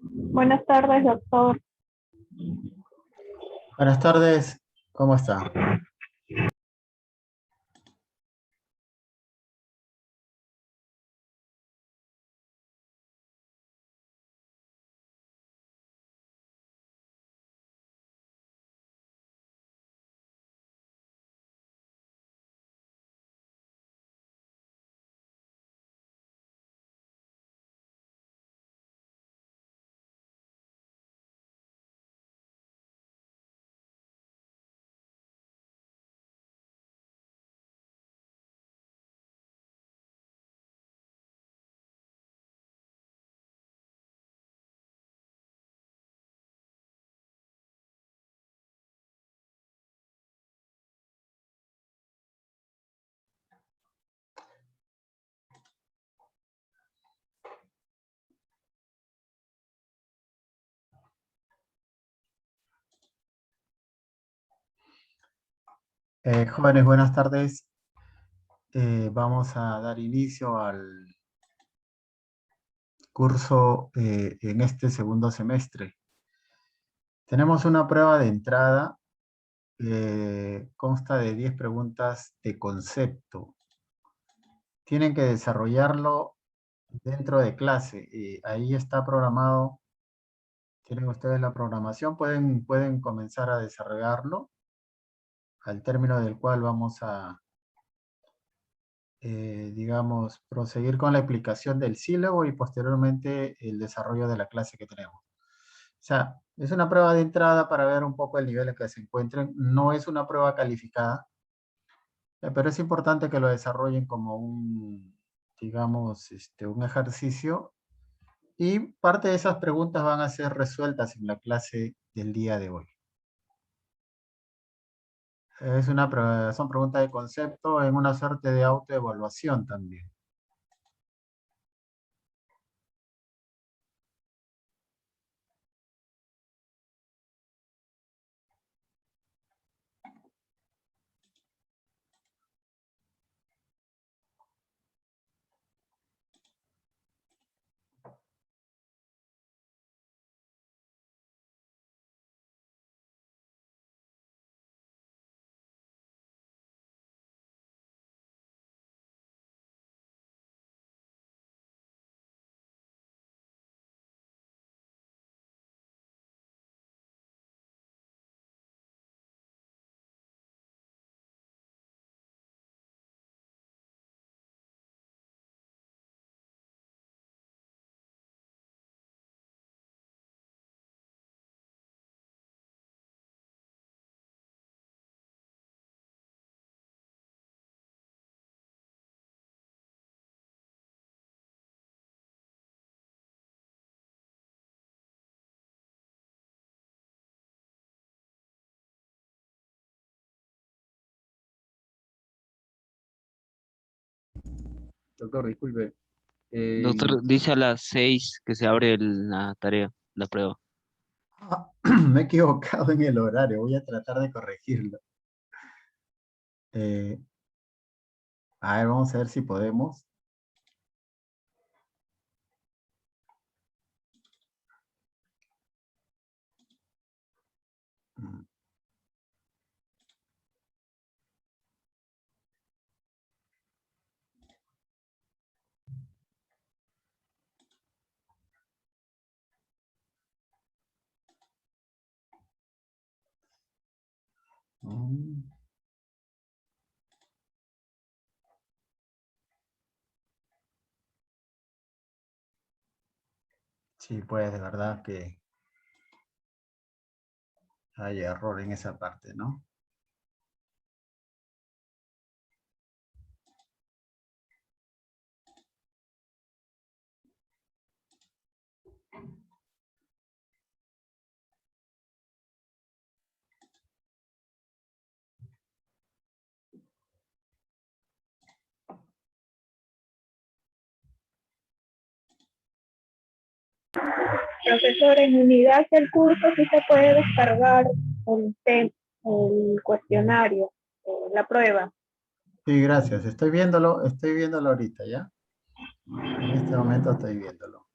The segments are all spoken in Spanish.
Buenas tardes, doctor. Buenas tardes, ¿cómo está? Jóvenes, buenas tardes. Vamos a dar inicio al curso en este segundo semestre. Tenemos una prueba de entrada, consta de 10 preguntas de concepto. Tienen que desarrollarlo dentro de clase. Ahí está programado. Tienen ustedes la programación, pueden comenzar a desarrollarlo, al término del cual vamos a digamos, proseguir con la explicación del sílabo y posteriormente el desarrollo de la clase que tenemos. O sea, es una prueba de entrada para ver un poco el nivel en que se encuentren. No es una prueba calificada, pero es importante que lo desarrollen como un, digamos, un ejercicio. Y parte de esas preguntas van a ser resueltas en la clase del día de hoy. Son preguntas de concepto en una suerte de autoevaluación también. Doctor, disculpe. Doctor, dice a las 6 que se abre la tarea, la prueba. Me he equivocado en el horario, voy a tratar de corregirlo. Eh, a ver, vamos a ver si podemos. Mm, Sí, pues de verdad que hay error en esa parte, ¿no? Profesor, en unidad del curso sí se puede descargar el cuestionario, la prueba. Sí, gracias. Estoy viéndolo ahorita, ¿ya? En este momento estoy viéndolo.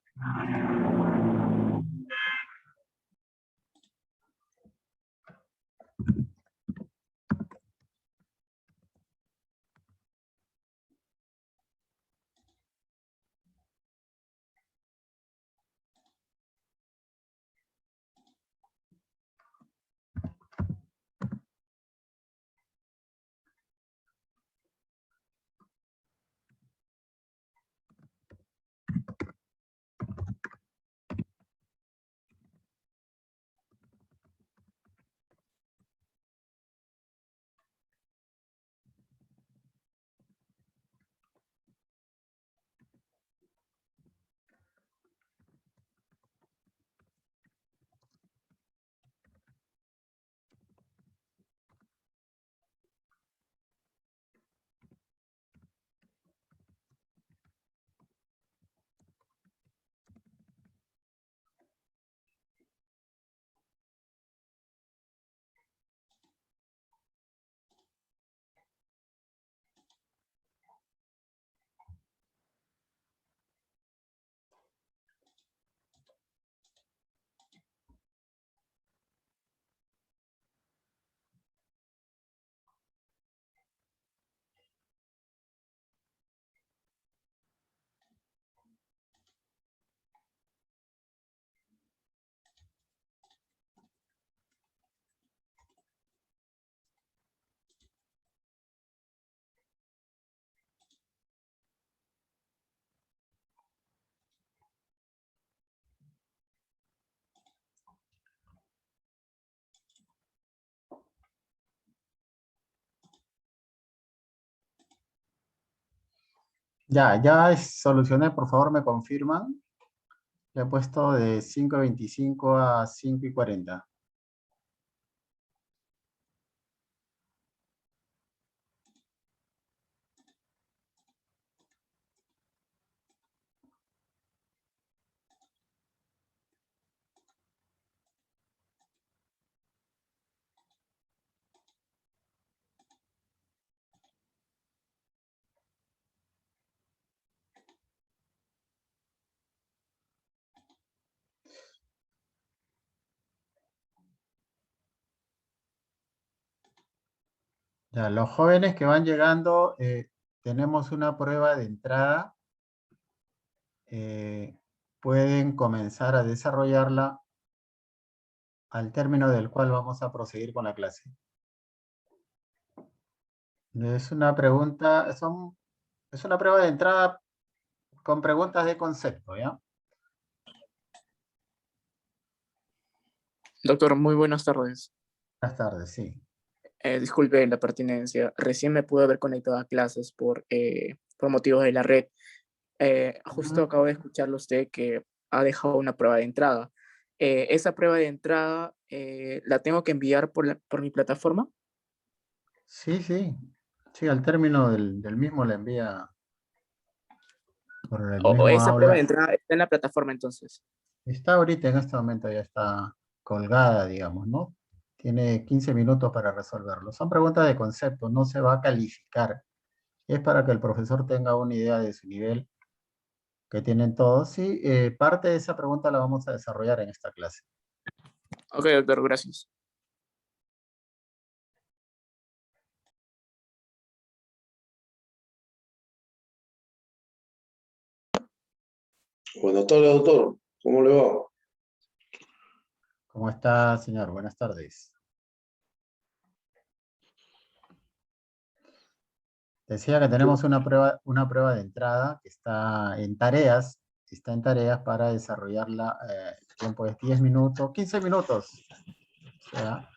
Ya solucioné, por favor, me confirman. Le he puesto de 5:25 a 5:40. Ya, los jóvenes que van llegando, tenemos una prueba de entrada. eh, Pueden comenzar a desarrollarla al término del cual vamos a proseguir con la clase. Es una pregunta, es una prueba de entrada con preguntas de concepto, ¿ya? Doctor, muy buenas tardes. Buenas tardes, sí. Disculpe la pertinencia. Recién me pude haber conectado a clases por motivos de la red. Justo acabo de escucharlo usted que ha dejado una prueba de entrada. ¿Esa prueba de entrada la tengo que enviar por mi plataforma? Sí, sí. Sí, al término del mismo le envía por el ¿O mismo esa prueba de aula. entrada está en la plataforma entonces? Está ahorita, en este momento ya está colgada, digamos, ¿no? Tiene 15 minutos para resolverlo. Son preguntas de concepto, no se va a calificar. Es para que el profesor tenga una idea de su nivel que tienen todos. Sí, parte de esa pregunta la vamos a desarrollar en esta clase. Ok, doctor, gracias. Buenas tardes, doctor. ¿Cómo le va? ¿Cómo está, señor? Buenas tardes. Decía que tenemos una prueba de entrada que está en tareas para desarrollarla. El tiempo es 10 minutos, 15 minutos. O sea,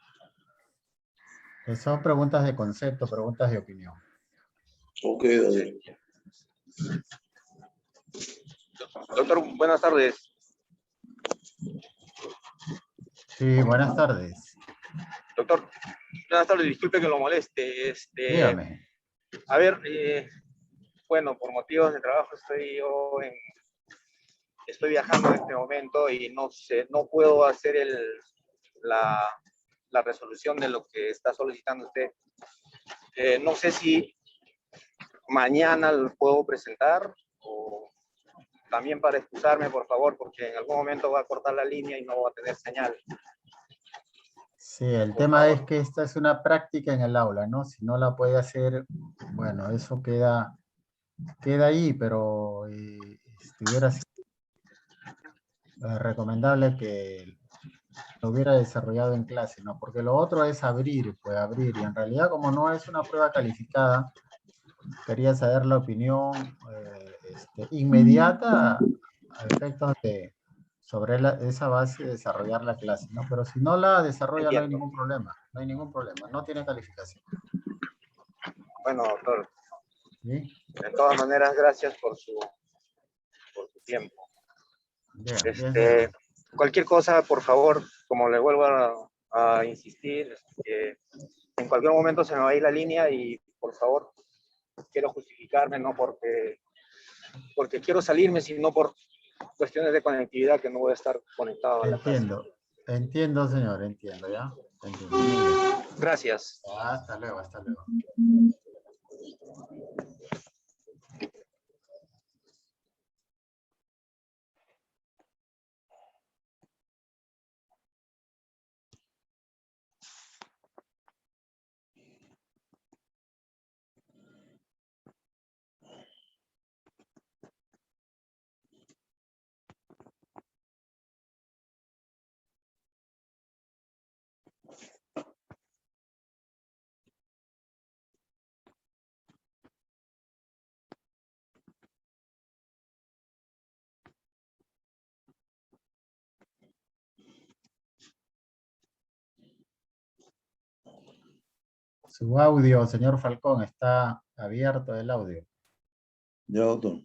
son preguntas de concepto, preguntas de opinión. Ok, doctor. Doctor, buenas tardes. Sí, buenas tardes. Doctor, buenas tardes, disculpe que lo moleste. Dígame. A ver, bueno, por motivos de trabajo estoy viajando en este momento y no sé, no puedo hacer la, la resolución de lo que está solicitando usted. No sé si mañana lo puedo presentar o también para excusarme, por favor, porque en algún momento va a cortar la línea y no voy a tener señal. Sí, el Por tema es favor. que esta es una práctica en el aula, ¿no? Si no la puede hacer, bueno, eso queda ahí, pero estuviera recomendable que lo hubiera desarrollado en clase, ¿no? Porque lo otro es abrir, pues abrir, y en realidad como no es una prueba calificada, quería saber la opinión inmediata a efectos de sobre esa base desarrollar la clase, ¿no? Pero si no la desarrolla no hay Entiendo. ningún problema, no hay ningún problema, no tiene calificación. Bueno, doctor, ¿Sí? de todas maneras, gracias por su tiempo. Bien, bien, señor. Cualquier cosa, por favor, como le vuelvo a insistir, en cualquier momento se me va a ir la línea y por favor, quiero justificarme, no porque quiero salirme, sino por cuestiones de conectividad que no voy a estar conectado a la clase. Entiendo, señor, entiendo, ¿ya? Entiendo, muy bien. Gracias. Hasta luego, hasta luego. Su audio, señor Falcón, está abierto el audio. Ya, doctor.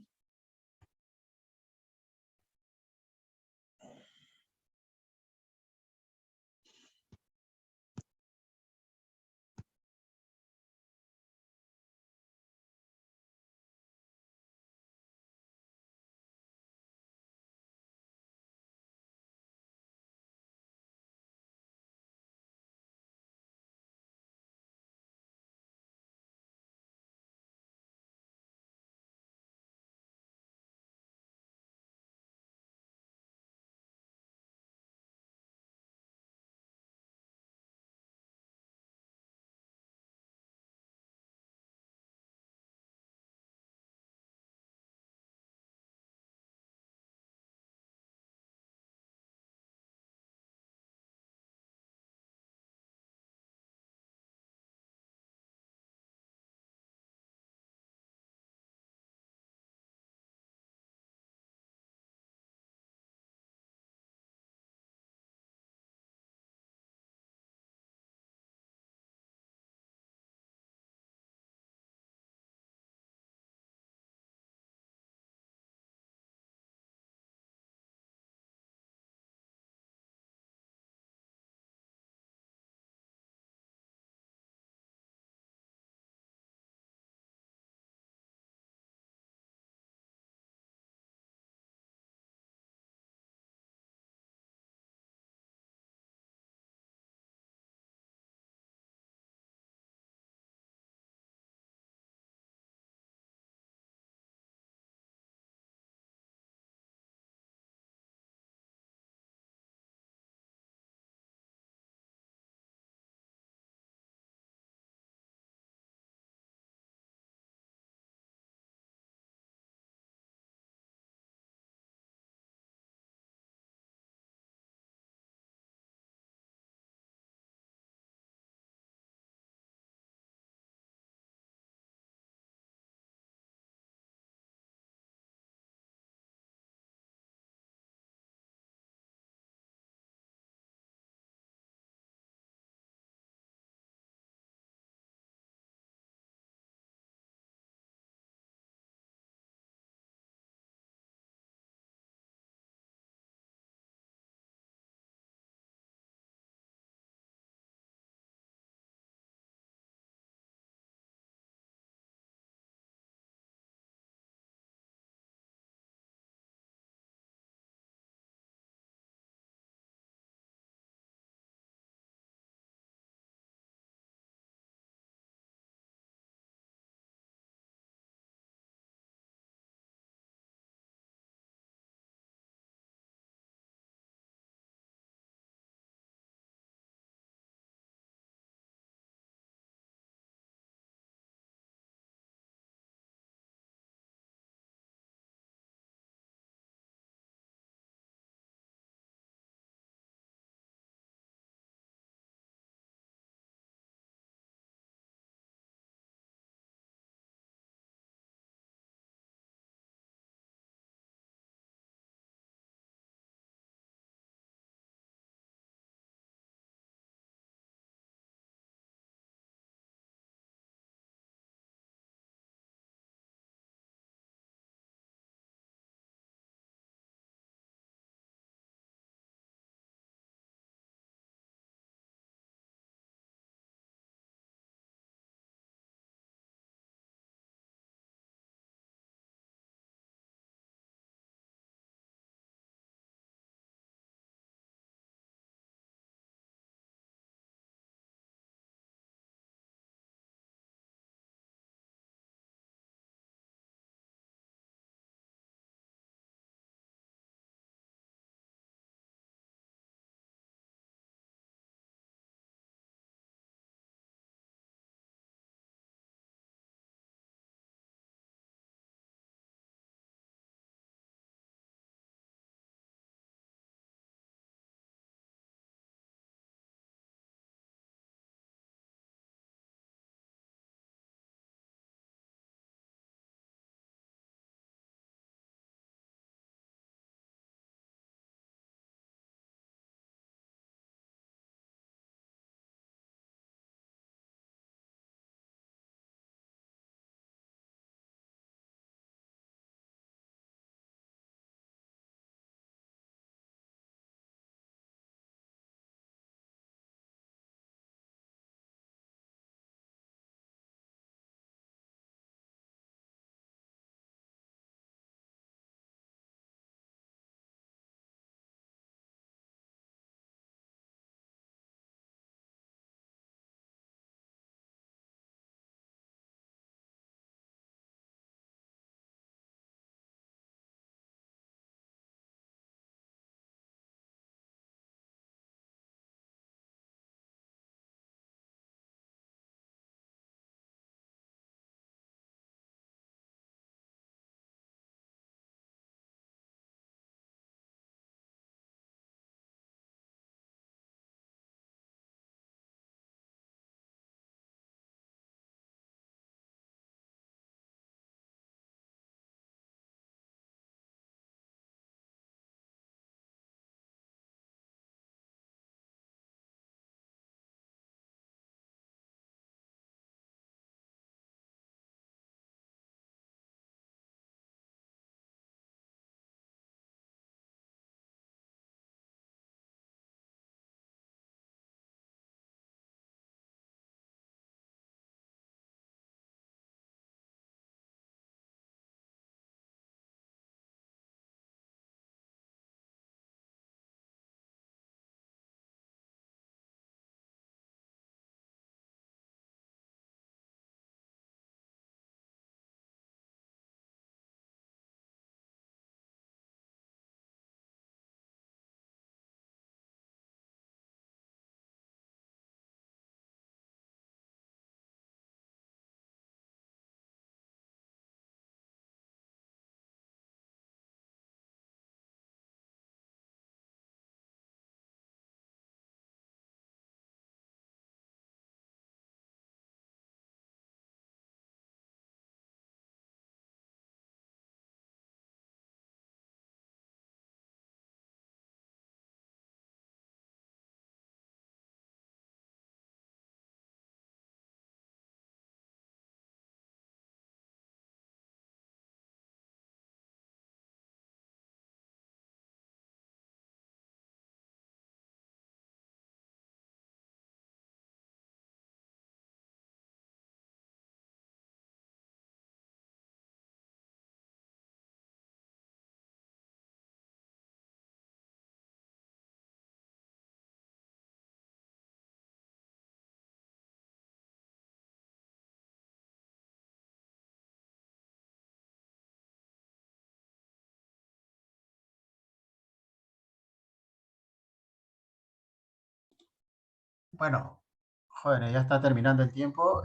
Bueno, jóvenes, ya está terminando el tiempo.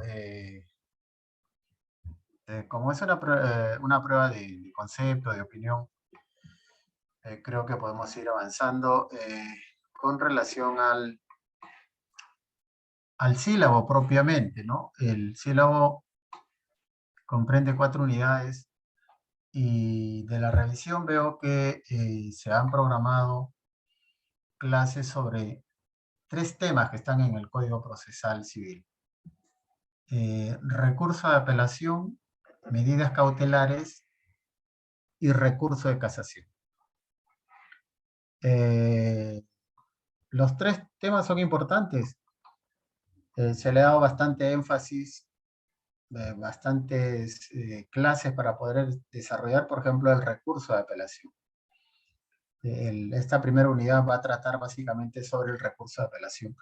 Como es una prueba de concepto, de opinión, creo que podemos ir avanzando con relación al sílabo propiamente, ¿no? El sílabo comprende 4 unidades y de la revisión veo que se han programado clases sobre 3 temas que están en el Código Procesal Civil. Recurso de apelación, medidas cautelares y recurso de casación. Los 3 temas son importantes. Se le ha dado bastante énfasis, bastantes clases para poder desarrollar, por ejemplo, el recurso de apelación. Esta primera unidad va a tratar básicamente sobre el recurso de apelación.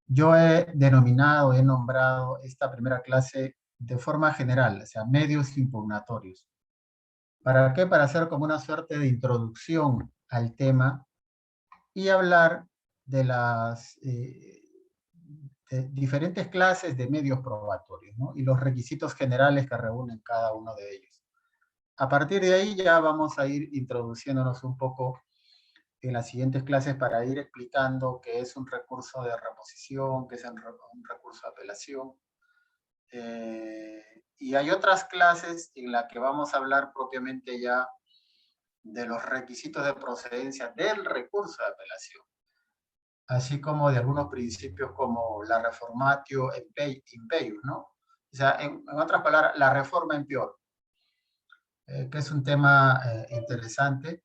Yo he nombrado esta primera clase de forma general, o sea, medios impugnatorios. ¿Para qué? Para hacer como una suerte de introducción al tema y hablar de las de diferentes clases de medios probatorios, ¿no? Y los requisitos generales que reúnen cada uno de ellos. A partir de ahí ya vamos a ir introduciéndonos un poco en las siguientes clases para ir explicando qué es un recurso de reposición, qué es un recurso de apelación. Y hay otras clases en las que vamos a hablar propiamente ya de los requisitos de procedencia del recurso de apelación, así como de algunos principios como la reformatio impeius, ¿no? O sea, en otras palabras, la reforma in priori, que es un tema interesante,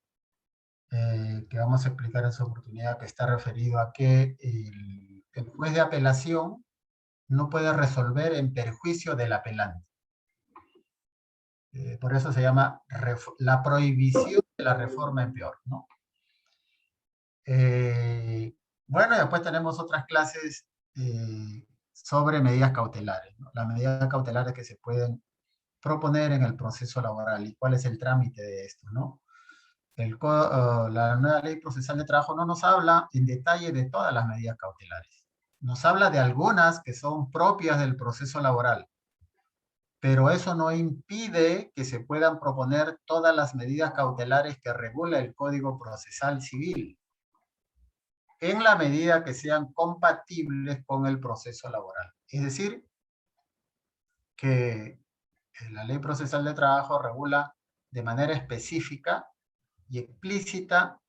que vamos a explicar en su oportunidad, que está referido a que el juez de apelación no puede resolver en perjuicio del apelante. Por eso se llama la prohibición de la reforma en peor, ¿no? Bueno, y después tenemos otras clases sobre medidas cautelares, ¿no? Las medidas cautelares que se pueden proponer en el proceso laboral y cuál es el trámite de esto, ¿no? La nueva ley procesal de trabajo no nos habla en detalle de todas las medidas cautelares. Nos habla de algunas que son propias del proceso laboral, pero eso no impide que se puedan proponer todas las medidas cautelares que regula el Código Procesal Civil, en la medida que sean compatibles con el proceso laboral. Es decir, que la ley procesal de trabajo regula de manera específica y explícita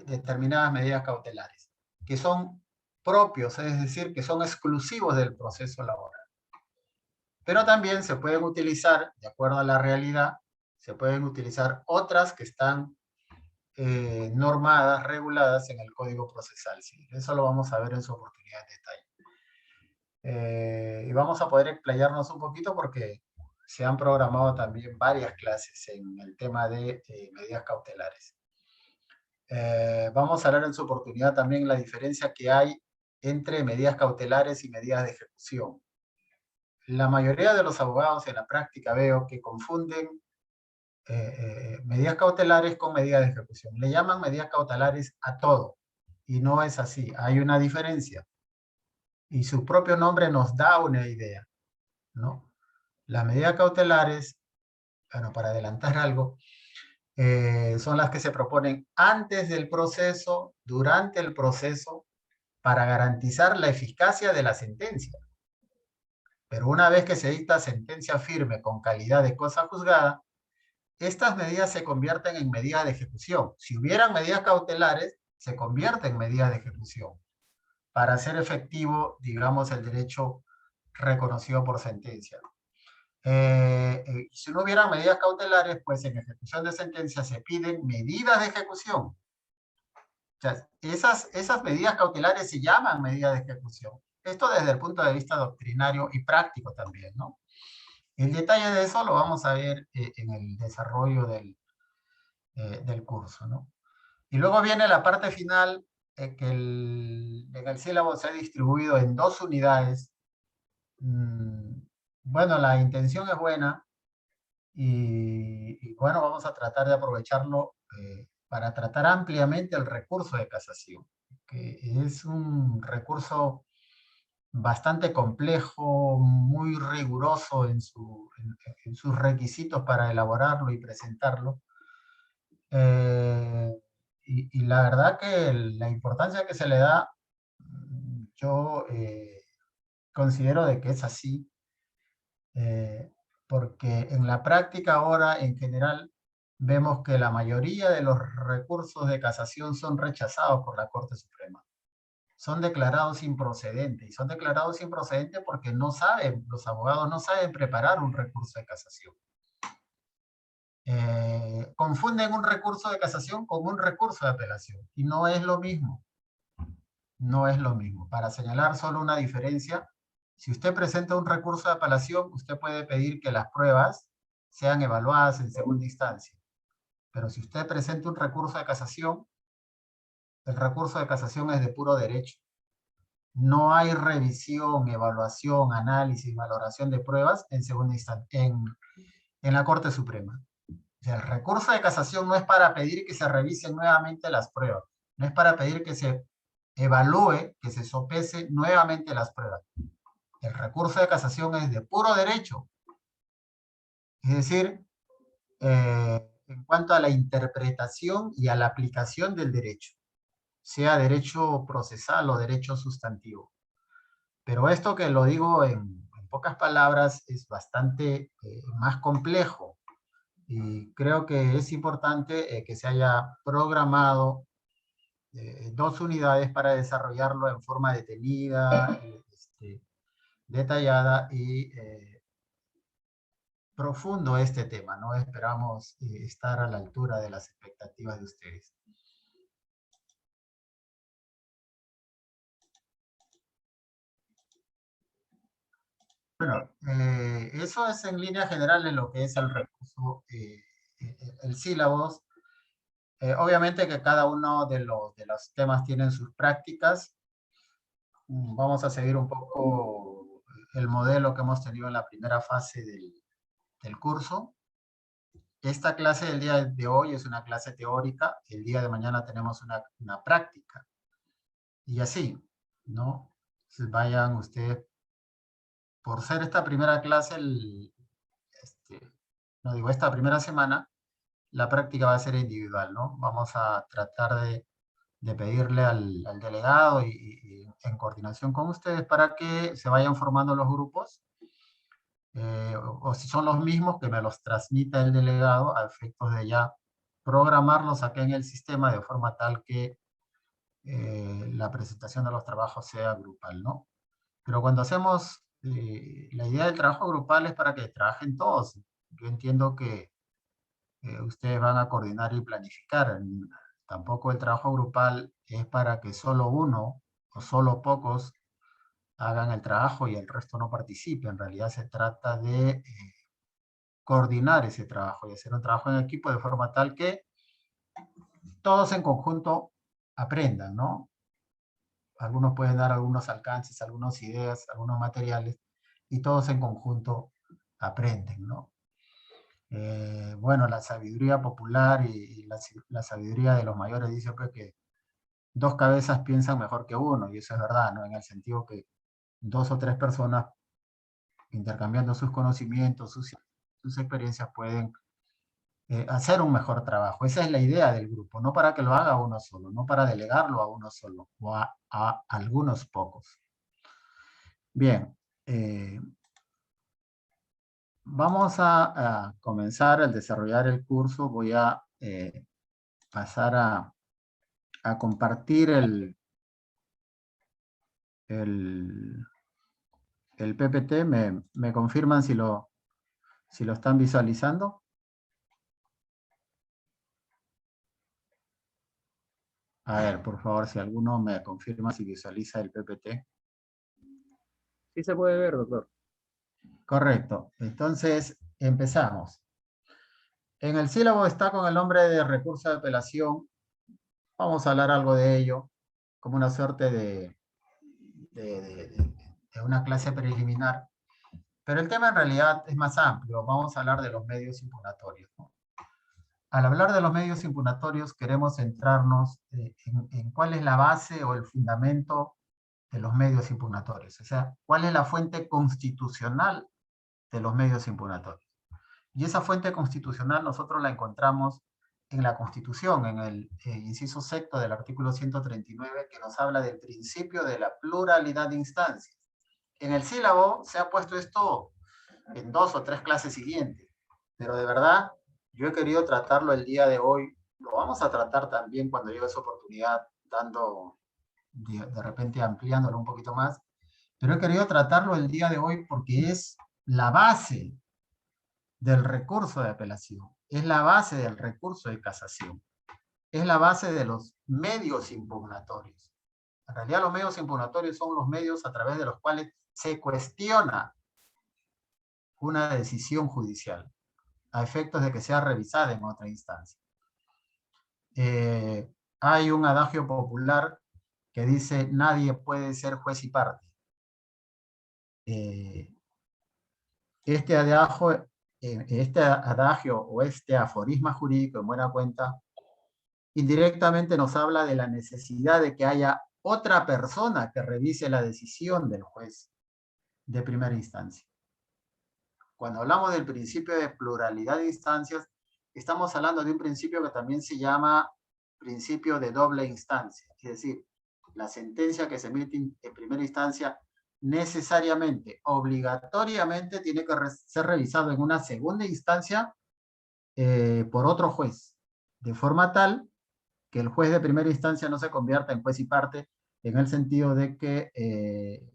determinadas medidas cautelares, que son propios, es decir, que son exclusivos del proceso laboral. Pero también se pueden utilizar, de acuerdo a la realidad, se pueden utilizar otras que están normadas, reguladas en el Código Procesal Civil. Eso lo vamos a ver en su oportunidad de detalle. Y vamos a poder explayarnos un poquito porque se han programado también varias clases en el tema de medidas cautelares. Vamos a hablar en su oportunidad también la diferencia que hay entre medidas cautelares y medidas de ejecución. La mayoría de los abogados en la práctica veo que confunden medidas cautelares con medidas de ejecución. Le llaman medidas cautelares a todo y no es así. Hay una diferencia y su propio nombre nos da una idea, ¿no? Las medidas cautelares, bueno, para adelantar algo, son las que se proponen antes del proceso, durante el proceso, para garantizar la eficacia de la sentencia. Pero una vez que se dicta sentencia firme con calidad de cosa juzgada, estas medidas se convierten en medidas de ejecución. Si hubieran medidas cautelares, se convierten en medidas de ejecución para hacer efectivo, digamos, el derecho reconocido por sentencia. Si no hubiera medidas cautelares, pues en ejecución de sentencia se piden medidas de ejecución. O sea, esas medidas cautelares se llaman medidas de ejecución. Esto desde el punto de vista doctrinario y práctico también, ¿no? El detalle de eso lo vamos a ver en el desarrollo del curso, ¿no? Y luego viene la parte final, que en el sílabo se ha distribuido en 2 unidades. Bueno, la intención es buena y bueno, vamos a tratar de aprovecharlo para tratar ampliamente el recurso de casación, que es un recurso bastante complejo, muy riguroso en sus requisitos para elaborarlo y presentarlo. Y la verdad que la importancia que se le da, yo considero de que es así, porque en la práctica ahora en general vemos que la mayoría de los recursos de casación son rechazados por la Corte Suprema. Son declarados improcedentes, y son declarados improcedentes porque no saben, los abogados no saben preparar un recurso de casación. Confunden un recurso de casación con un recurso de apelación, y no es lo mismo. No es lo mismo. Para señalar solo una diferencia, si usted presenta un recurso de apelación, usted puede pedir que las pruebas sean evaluadas en segunda instancia. Pero si usted presenta un recurso de casación, el recurso de casación es de puro derecho. No hay revisión, evaluación, análisis, valoración de pruebas en segunda instancia, en la Corte Suprema. O sea, el recurso de casación no es para pedir que se revisen nuevamente las pruebas, no es para pedir que se evalúe, que se sopese nuevamente las pruebas. El recurso de casación es de puro derecho. Es decir, en cuanto a la interpretación y a la aplicación del derecho, sea derecho procesal o derecho sustantivo. Pero esto que lo digo en pocas palabras es bastante más complejo. Y creo que es importante que se haya programado 2 unidades para desarrollarlo en forma detenida, detallada y profundo este tema, ¿no? Esperamos estar a la altura de las expectativas de ustedes. Bueno, eso es en línea general en lo que es el recurso, el sílabos. Obviamente que cada uno de los temas tienen sus prácticas. Vamos a seguir un poco el modelo que hemos tenido en la primera fase del curso. Esta clase del día de hoy es una clase teórica, el día de mañana tenemos una práctica. Y así, ¿no? Entonces vayan ustedes, por ser esta primera clase, esta primera semana, la práctica va a ser individual, ¿no? Vamos a tratar de pedirle al delegado y en coordinación con ustedes para que se vayan formando los grupos, o si son los mismos, que me los transmita el delegado a efectos de ya programarlos acá en el sistema de forma tal que la presentación de los trabajos sea grupal, ¿no? Pero cuando hacemos, la idea del trabajo grupal es para que trabajen todos. Yo entiendo que ustedes van a coordinar y planificar. Tampoco el trabajo grupal es para que solo uno o solo pocos hagan el trabajo y el resto no participe. En realidad se trata de coordinar ese trabajo y hacer un trabajo en equipo de forma tal que todos en conjunto aprendan, ¿no? Algunos pueden dar algunos alcances, algunas ideas, algunos materiales, y todos en conjunto aprenden, ¿no? Bueno, la sabiduría popular y la sabiduría de los mayores dice pues, que 2 cabezas piensan mejor que uno, y eso es verdad, ¿no? En el sentido que 2 o 3 personas intercambiando sus conocimientos, sus experiencias pueden hacer un mejor trabajo. Esa es la idea del grupo, no para que lo haga uno solo, no para delegarlo a uno solo o a algunos pocos. Bien, vamos a comenzar a desarrollar el curso. Voy a pasar a compartir el PPT. ¿Me confirman si lo están visualizando? A ver, por favor, si alguno me confirma si visualiza el PPT. Sí se puede ver, doctor. Correcto. Entonces, empezamos. En el sílabo está con el nombre de recurso de apelación. Vamos a hablar algo de ello, como una suerte de una clase preliminar. Pero el tema en realidad es más amplio. Vamos a hablar de los medios impugnatorios, ¿no? Al hablar de los medios impugnatorios, queremos centrarnos en cuál es la base o el fundamento de los medios impugnatorios. O sea, ¿cuál es la fuente constitucional de los medios impugnatorios? Y esa fuente constitucional nosotros la encontramos en la Constitución, en el inciso sexto del artículo 139, que nos habla del principio de la pluralidad de instancias. En el sílabo se ha puesto esto en 2 o 3 clases siguientes, pero de verdad yo he querido tratarlo el día de hoy. Lo vamos a tratar también cuando llegue esa oportunidad, dando, de repente ampliándolo un poquito más, pero he querido tratarlo el día de hoy porque es la base del recurso de apelación, es la base del recurso de casación, es la base de los medios impugnatorios. En realidad los medios impugnatorios son los medios a través de los cuales se cuestiona una decisión judicial a efectos de que sea revisada en otra instancia. Hay un adagio popular que dice: nadie puede ser juez y parte. Este adagio o este aforisma jurídico, en buena cuenta, indirectamente nos habla de la necesidad de que haya otra persona que revise la decisión del juez de primera instancia. Cuando hablamos del principio de pluralidad de instancias, estamos hablando de un principio que también se llama principio de doble instancia. Es decir, la sentencia que se emite en primera instancia necesariamente, obligatoriamente, tiene que ser revisado en una segunda instancia por otro juez, de forma tal que el juez de primera instancia no se convierta en juez y parte, en el sentido de que,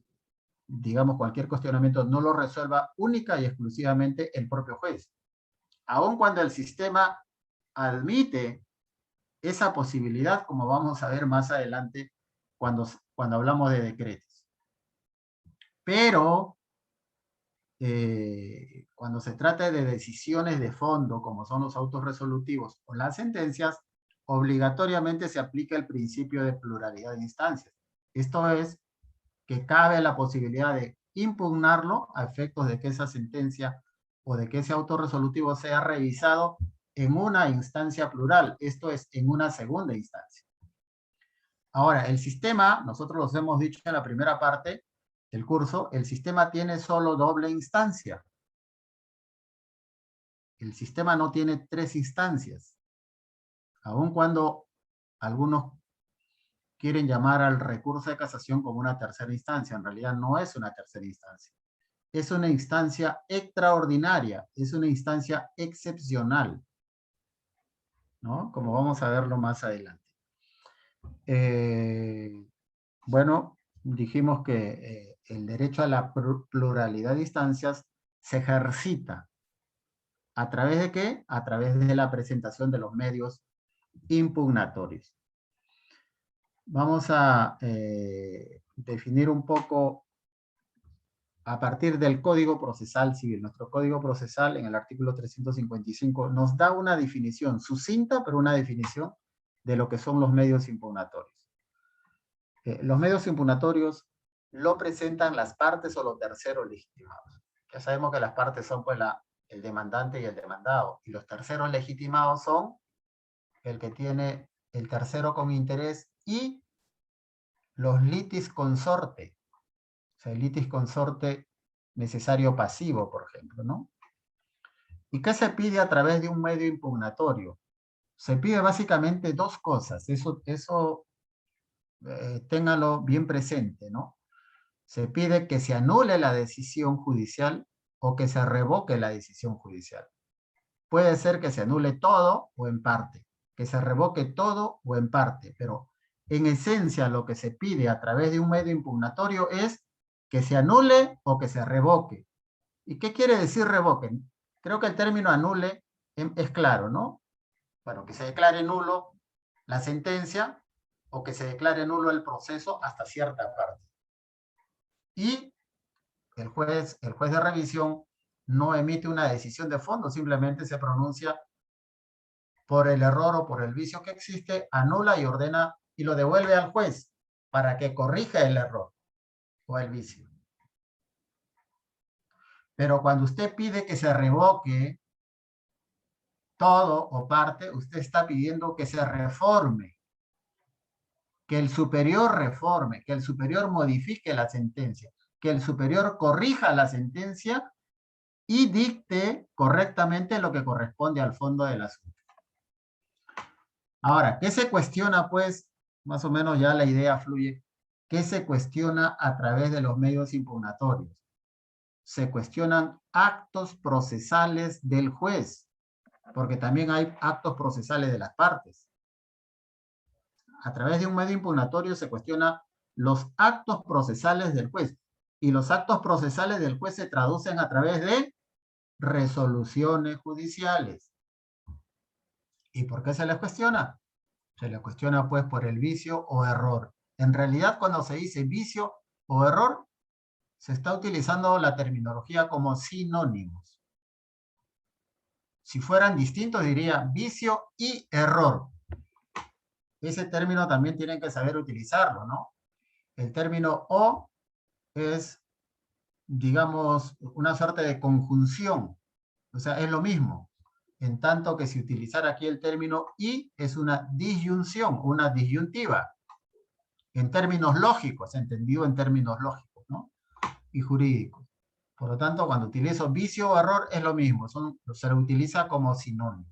digamos, cualquier cuestionamiento no lo resuelva única y exclusivamente el propio juez. Aun cuando el sistema admite esa posibilidad, como vamos a ver más adelante cuando hablamos de decretos. Pero cuando se trata de decisiones de fondo, como son los autos resolutivos o las sentencias, obligatoriamente se aplica el principio de pluralidad de instancias. Esto es, que cabe la posibilidad de impugnarlo a efectos de que esa sentencia o de que ese auto resolutivo sea revisado en una instancia plural, esto es, en una segunda instancia. Ahora, el sistema, nosotros los hemos dicho en la primera parte del curso, el sistema tiene solo doble instancia. El sistema no tiene 3 instancias. Aun cuando algunos quieren llamar al recurso de casación como una tercera instancia, en realidad no es una tercera instancia. Es una instancia extraordinaria, es una instancia excepcional, ¿no? Como vamos a verlo más adelante. Bueno, dijimos que el derecho a la pluralidad de instancias se ejercita. ¿A través de qué? A través de la presentación de los medios impugnatorios. Vamos a definir un poco a partir del Código Procesal Civil. Nuestro Código Procesal, en el artículo 355, nos da una definición sucinta, pero una definición de lo que son los medios impugnatorios. Los medios impugnatorios lo presentan las partes o los terceros legitimados. Ya sabemos que las partes son pues el demandante y el demandado, y los terceros legitimados son el que tiene el tercero con interés y los litis consorte. O sea, el litis consorte necesario pasivo, por ejemplo, ¿no? ¿Y qué se pide a través de un medio impugnatorio? Se pide básicamente 2 cosas, eso ténganlo bien presente, ¿no? Se pide que se anule la decisión judicial o que se revoque la decisión judicial. Puede ser que se anule todo o en parte, que se revoque todo o en parte, pero en esencia lo que se pide a través de un medio impugnatorio es que se anule o que se revoque. ¿Y qué quiere decir revoque? Creo que el término anule es claro, ¿no? Bueno, que se declare nulo la sentencia o que se declare nulo el proceso hasta cierta parte. Y el juez de revisión no emite una decisión de fondo, simplemente se pronuncia por el error o por el vicio que existe, anula y ordena y lo devuelve al juez para que corrija el error o el vicio. Pero cuando usted pide que se revoque todo o parte, usted está pidiendo que se reforme que el superior reforme, que el superior modifique la sentencia, que el superior corrija la sentencia y dicte correctamente lo que corresponde al fondo del asunto. Ahora, ¿qué se cuestiona? Pues, más o menos ya la idea fluye. ¿Qué se cuestiona a través de los medios impugnatorios? Se cuestionan actos procesales del juez, porque también hay actos procesales de las partes. A través de un medio impugnatorio se cuestiona los actos procesales del juez, y los actos procesales del juez se traducen a través de resoluciones judiciales. ¿Y por qué se les cuestiona? Se les cuestiona pues por el vicio o error. En realidad, cuando se dice vicio o error, se está utilizando la terminología como sinónimos. Si fueran distintos, diría vicio y error. Ese término también tienen que saber utilizarlo, ¿no? El término o es, digamos, una suerte de conjunción. O sea, es lo mismo. En tanto que si utilizara aquí el término y es una disyunción, una disyuntiva. En términos lógicos, entendido en términos lógicos, ¿no? Y jurídicos. Por lo tanto, cuando utilizo vicio o error es lo mismo, se lo utiliza como sinónimo.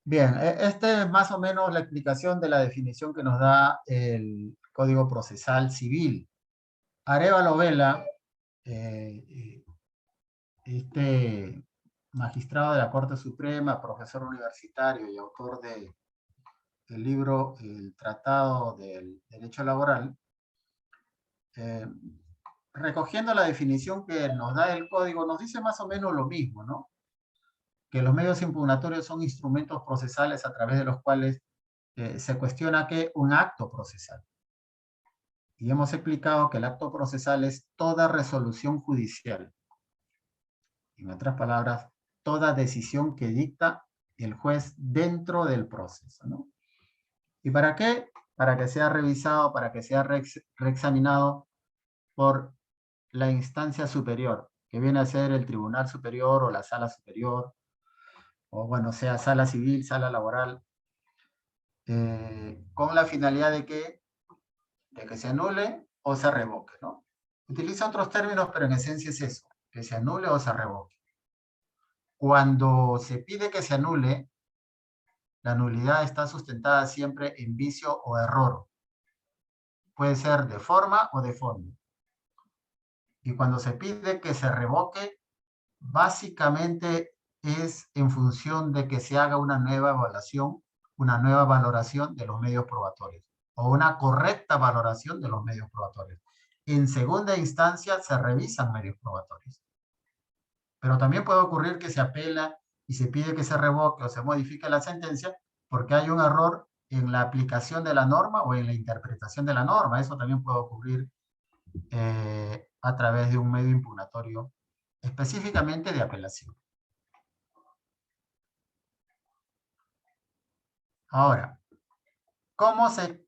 Bien, esta es más o menos la explicación de la definición que nos da el Código Procesal Civil. Arévalo Vela, este magistrado de la Corte Suprema, profesor universitario y autor del libro El Tratado del Derecho Laboral, recogiendo la definición que nos da el código, nos dice más o menos lo mismo, ¿no? Que los medios impugnatorios son instrumentos procesales a través de los cuales se cuestiona que un acto procesal. Y hemos explicado que el acto procesal es toda resolución judicial. En otras palabras, toda decisión que dicta el juez dentro del proceso, ¿no? ¿Y para qué? Para que sea revisado, para que sea reexaminado por la instancia superior, que viene a ser el Tribunal Superior o la Sala Superior, o bueno, sea Sala Civil, Sala Laboral, con la finalidad de que se anule o se revoque, ¿no? Utiliza otros términos, pero en esencia es eso, que se anule o se revoque. Cuando se pide que se anule, la nulidad está sustentada siempre en vicio o error. Puede ser de forma o de fondo. Y cuando se pide que se revoque, básicamente es en función de que se haga una nueva evaluación, una nueva valoración de los medios probatorios, o una correcta valoración de los medios probatorios. En segunda instancia se revisan medios probatorios. Pero también puede ocurrir que se apela y se pide que se revoque o se modifique la sentencia porque hay un error en la aplicación de la norma o en la interpretación de la norma. Eso también puede ocurrir a través de un medio impugnatorio, específicamente de apelación. Ahora, ¿cómo se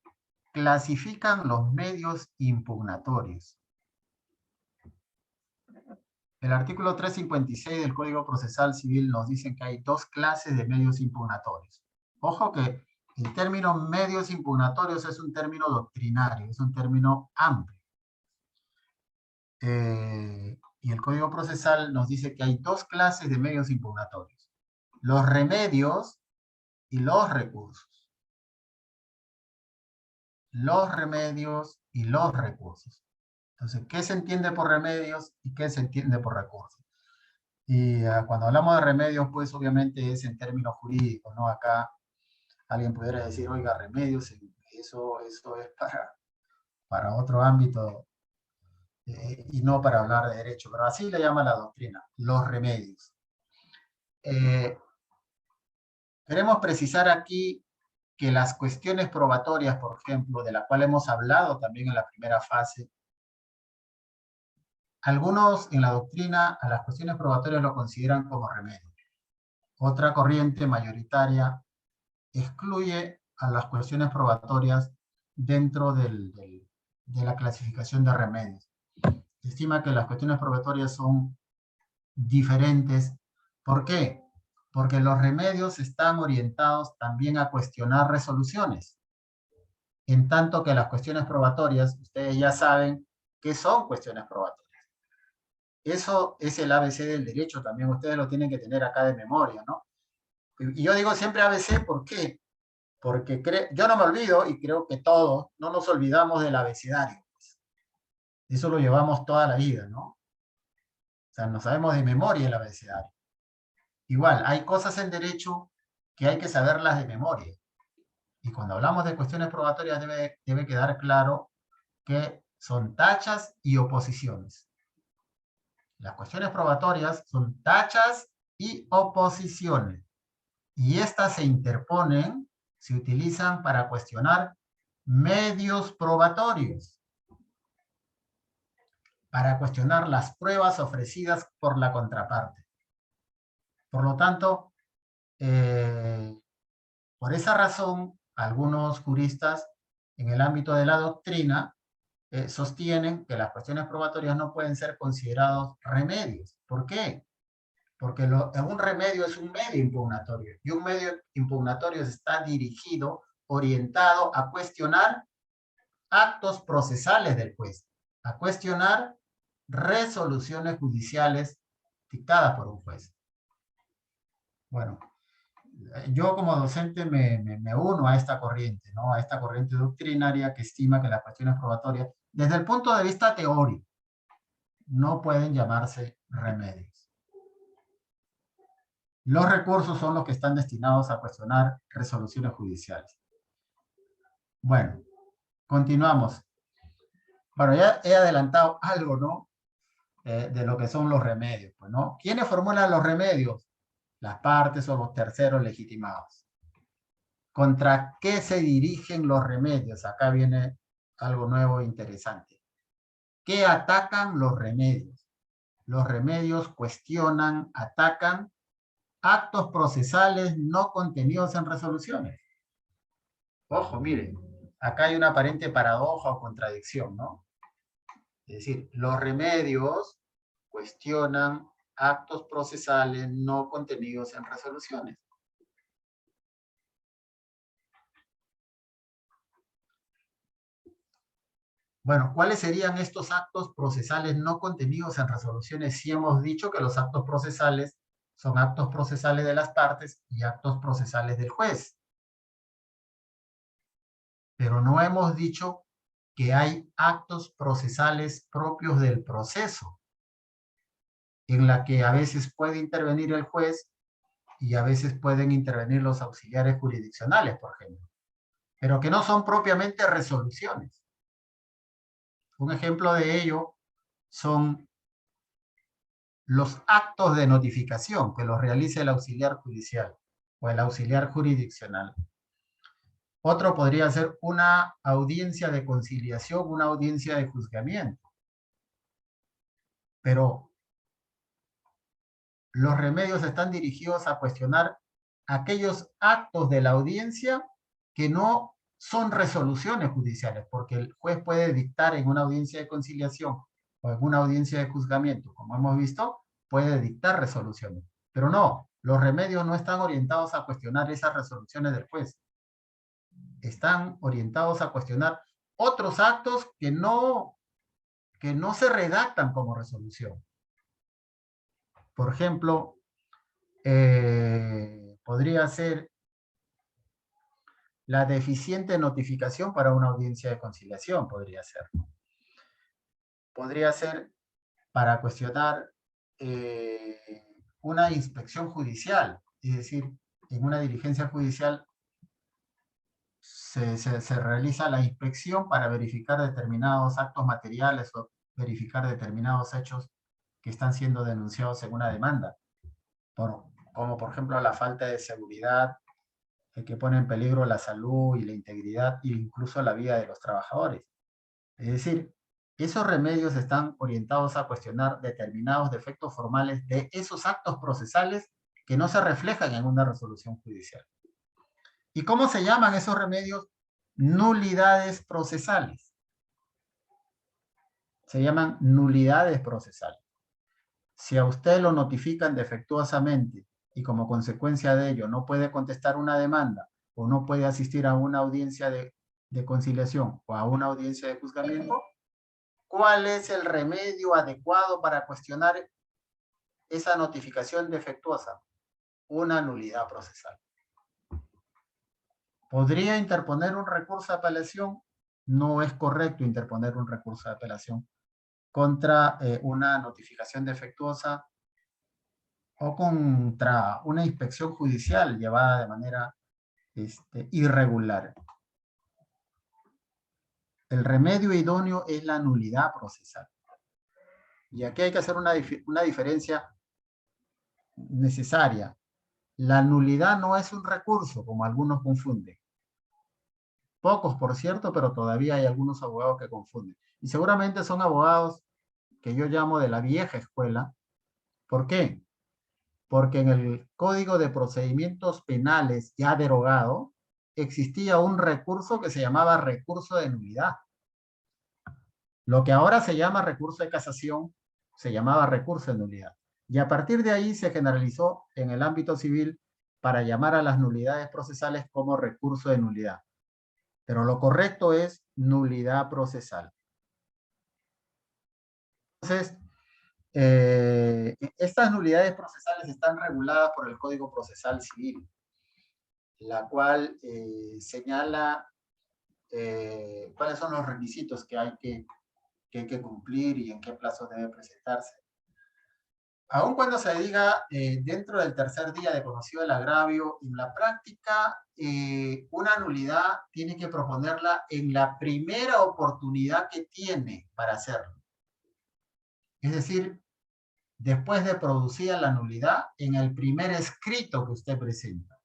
clasifican los medios impugnatorios? El artículo 356 del Código Procesal Civil nos dice que hay dos clases de medios impugnatorios. Ojo que el término medios impugnatorios es un término doctrinario, es un término amplio. Y el Código Procesal nos dice que hay dos clases de medios impugnatorios. Los remedios y los recursos. Los remedios y los recursos. Entonces, ¿qué se entiende por remedios y qué se entiende por recursos? Y cuando hablamos de remedios, pues obviamente es en términos jurídicos, ¿no? Acá alguien pudiera decir, oiga, remedios, eso es para otro ámbito y no para hablar de derecho, pero así le llama la doctrina, los remedios. Queremos precisar aquí que las cuestiones probatorias, por ejemplo, de la cual hemos hablado también en la primera fase, algunos en la doctrina a las cuestiones probatorias lo consideran como remedio. Otra corriente mayoritaria excluye a las cuestiones probatorias dentro de la clasificación de remedios. Estima que las cuestiones probatorias son diferentes. ¿Por qué? Porque los remedios están orientados también a cuestionar resoluciones. En tanto que las cuestiones probatorias, ustedes ya saben qué son cuestiones probatorias. Eso es el ABC del derecho también, ustedes lo tienen que tener acá de memoria, ¿no? Y yo digo siempre ABC, ¿por qué? Porque yo no me olvido, y creo que todos no nos olvidamos del abecedario. Eso lo llevamos toda la vida, ¿no? O sea, no sabemos de memoria el abecedario. Igual, hay cosas en derecho que hay que saberlas de memoria. Y cuando hablamos de cuestiones probatorias debe quedar claro que son tachas y oposiciones. Las cuestiones probatorias son tachas y oposiciones. Y estas se interponen, se utilizan para cuestionar medios probatorios, para cuestionar las pruebas ofrecidas por la contraparte. Por lo tanto, por esa razón, algunos juristas en el ámbito de la doctrina sostienen que las cuestiones probatorias no pueden ser considerados remedios. ¿Por qué? Porque un remedio es un medio impugnatorio, y un medio impugnatorio está dirigido, orientado a cuestionar actos procesales del juez, a cuestionar resoluciones judiciales dictadas por un juez. Bueno, yo como docente me uno a esta corriente, ¿no? A esta corriente doctrinaria que estima que las cuestiones probatorias, desde el punto de vista teórico, no pueden llamarse remedios. Los recursos son los que están destinados a cuestionar resoluciones judiciales. Bueno, continuamos. Bueno, ya he adelantado algo, ¿no? De lo que son los remedios, pues, ¿no? ¿Quiénes formulan los remedios? Las partes o los terceros legitimados. ¿Contra qué se dirigen los remedios? Acá viene algo nuevo e interesante. ¿Qué atacan los remedios? Los remedios cuestionan, atacan actos procesales no contenidos en resoluciones. Ojo, miren, acá hay una aparente paradoja o contradicción, ¿no? Es decir, los remedios cuestionan actos procesales no contenidos en resoluciones. Bueno, ¿cuáles serían estos actos procesales no contenidos en resoluciones? Si hemos dicho que los actos procesales son actos procesales de las partes y actos procesales del juez. Pero no hemos dicho que hay actos procesales propios del proceso, en la que a veces puede intervenir el juez y a veces pueden intervenir los auxiliares jurisdiccionales, por ejemplo, pero que no son propiamente resoluciones. Un ejemplo de ello son los actos de notificación que los realiza el auxiliar judicial o el auxiliar jurisdiccional. Otro podría ser una audiencia de conciliación, una audiencia de juzgamiento. Pero los remedios están dirigidos a cuestionar aquellos actos de la audiencia que no son resoluciones judiciales, porque el juez puede dictar en una audiencia de conciliación o en una audiencia de juzgamiento, como hemos visto, puede dictar resoluciones. Pero no, los remedios no están orientados a cuestionar esas resoluciones del juez. Están orientados a cuestionar otros actos que no se redactan como resolución. Por ejemplo, podría ser la deficiente notificación para una audiencia de conciliación, podría ser. Podría ser para cuestionar una inspección judicial, es decir, en una diligencia judicial se realiza la inspección para verificar determinados actos materiales o verificar determinados hechos que están siendo denunciados en una demanda, como por ejemplo la falta de seguridad que pone en peligro la salud y la integridad e incluso la vida de los trabajadores. Es decir, esos remedios están orientados a cuestionar determinados defectos formales de esos actos procesales que no se reflejan en una resolución judicial. ¿Y cómo se llaman esos remedios? Nulidades procesales. Se llaman nulidades procesales. Si a usted lo notifican defectuosamente y como consecuencia de ello no puede contestar una demanda o no puede asistir a una audiencia de conciliación o a una audiencia de juzgamiento, ¿cuál es el remedio adecuado para cuestionar esa notificación defectuosa? Una nulidad procesal. ¿Podría interponer un recurso de apelación? No es correcto interponer un recurso de apelación contra una notificación defectuosa o contra una inspección judicial llevada de manera irregular. El remedio idóneo es la nulidad procesal. Y aquí hay que hacer una diferencia necesaria. La nulidad no es un recurso, como algunos confunden. Pocos, por cierto, pero todavía hay algunos abogados que confunden. Y seguramente son abogados que yo llamo de la vieja escuela. ¿Por qué? Porque en el Código de Procedimientos Penales ya derogado, existía un recurso que se llamaba recurso de nulidad. Lo que ahora se llama recurso de casación, se llamaba recurso de nulidad. Y a partir de ahí se generalizó en el ámbito civil para llamar a las nulidades procesales como recurso de nulidad. Pero lo correcto es nulidad procesal. Entonces, estas nulidades procesales están reguladas por el Código Procesal Civil, la cual señala cuáles son los requisitos que hay que cumplir y en qué plazo debe presentarse. Aun cuando se diga dentro del tercer día de conocido el agravio, en la práctica una nulidad tiene que proponerla en la primera oportunidad que tiene para hacerlo. Es decir, después de producida la nulidad, en el primer escrito que usted presenta.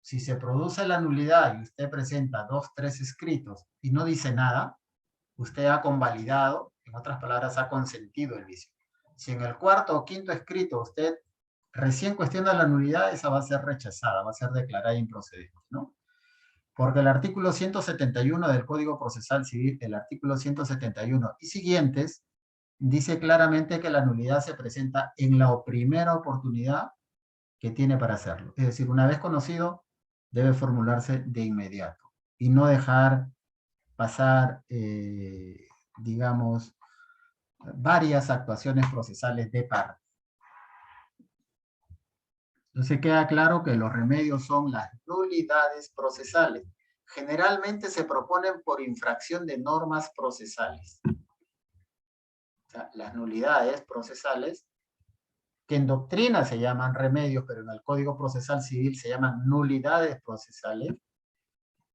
Si se produce la nulidad y usted presenta 2, 3 escritos y no dice nada, usted ha convalidado, en otras palabras, ha consentido el vicio. Si en el cuarto o quinto escrito usted recién cuestiona la nulidad, esa va a ser rechazada, va a ser declarada improcedente, ¿no? Porque el artículo 171 del Código Procesal Civil, el artículo 171 y siguientes, dice claramente que la nulidad se presenta en la primera oportunidad que tiene para hacerlo. Es decir, una vez conocido, debe formularse de inmediato y no dejar pasar, digamos, varias actuaciones procesales de parte. Entonces queda claro que los remedios son las nulidades procesales. Generalmente se proponen por infracción de normas procesales. O sea, las nulidades procesales, que en doctrina se llaman remedios, pero en el Código Procesal Civil se llaman nulidades procesales,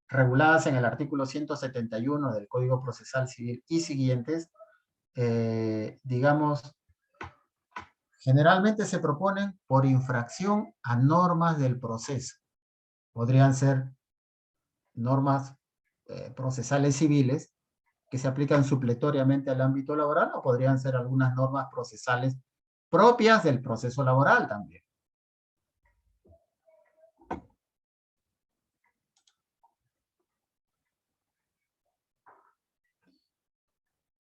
reguladas en el artículo 171 del Código Procesal Civil y siguientes, digamos, generalmente se proponen por infracción a normas del proceso. Podrían ser normas procesales civiles que se aplican supletoriamente al ámbito laboral, o podrían ser algunas normas procesales propias del proceso laboral también.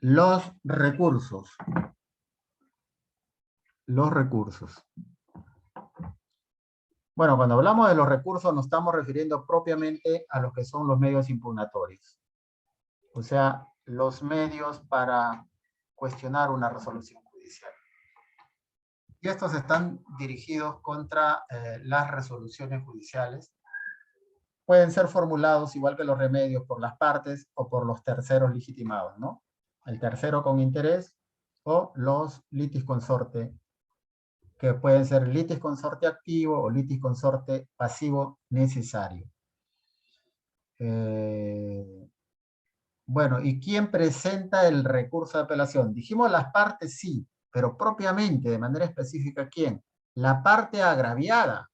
Los recursos. Los recursos. Bueno, cuando hablamos de los recursos nos estamos refiriendo propiamente a lo que son los medios impugnatorios. O sea, los medios para cuestionar una resolución judicial. Y estos están dirigidos contra las resoluciones judiciales. Pueden ser formulados igual que los remedios por las partes o por los terceros legitimados, ¿no? El tercero con interés o los litis consorte, que pueden ser litis consorte activo o litis consorte pasivo necesario. Bueno, ¿y quién presenta el recurso de apelación? Dijimos las partes sí, pero propiamente, de manera específica, ¿quién? La parte agraviada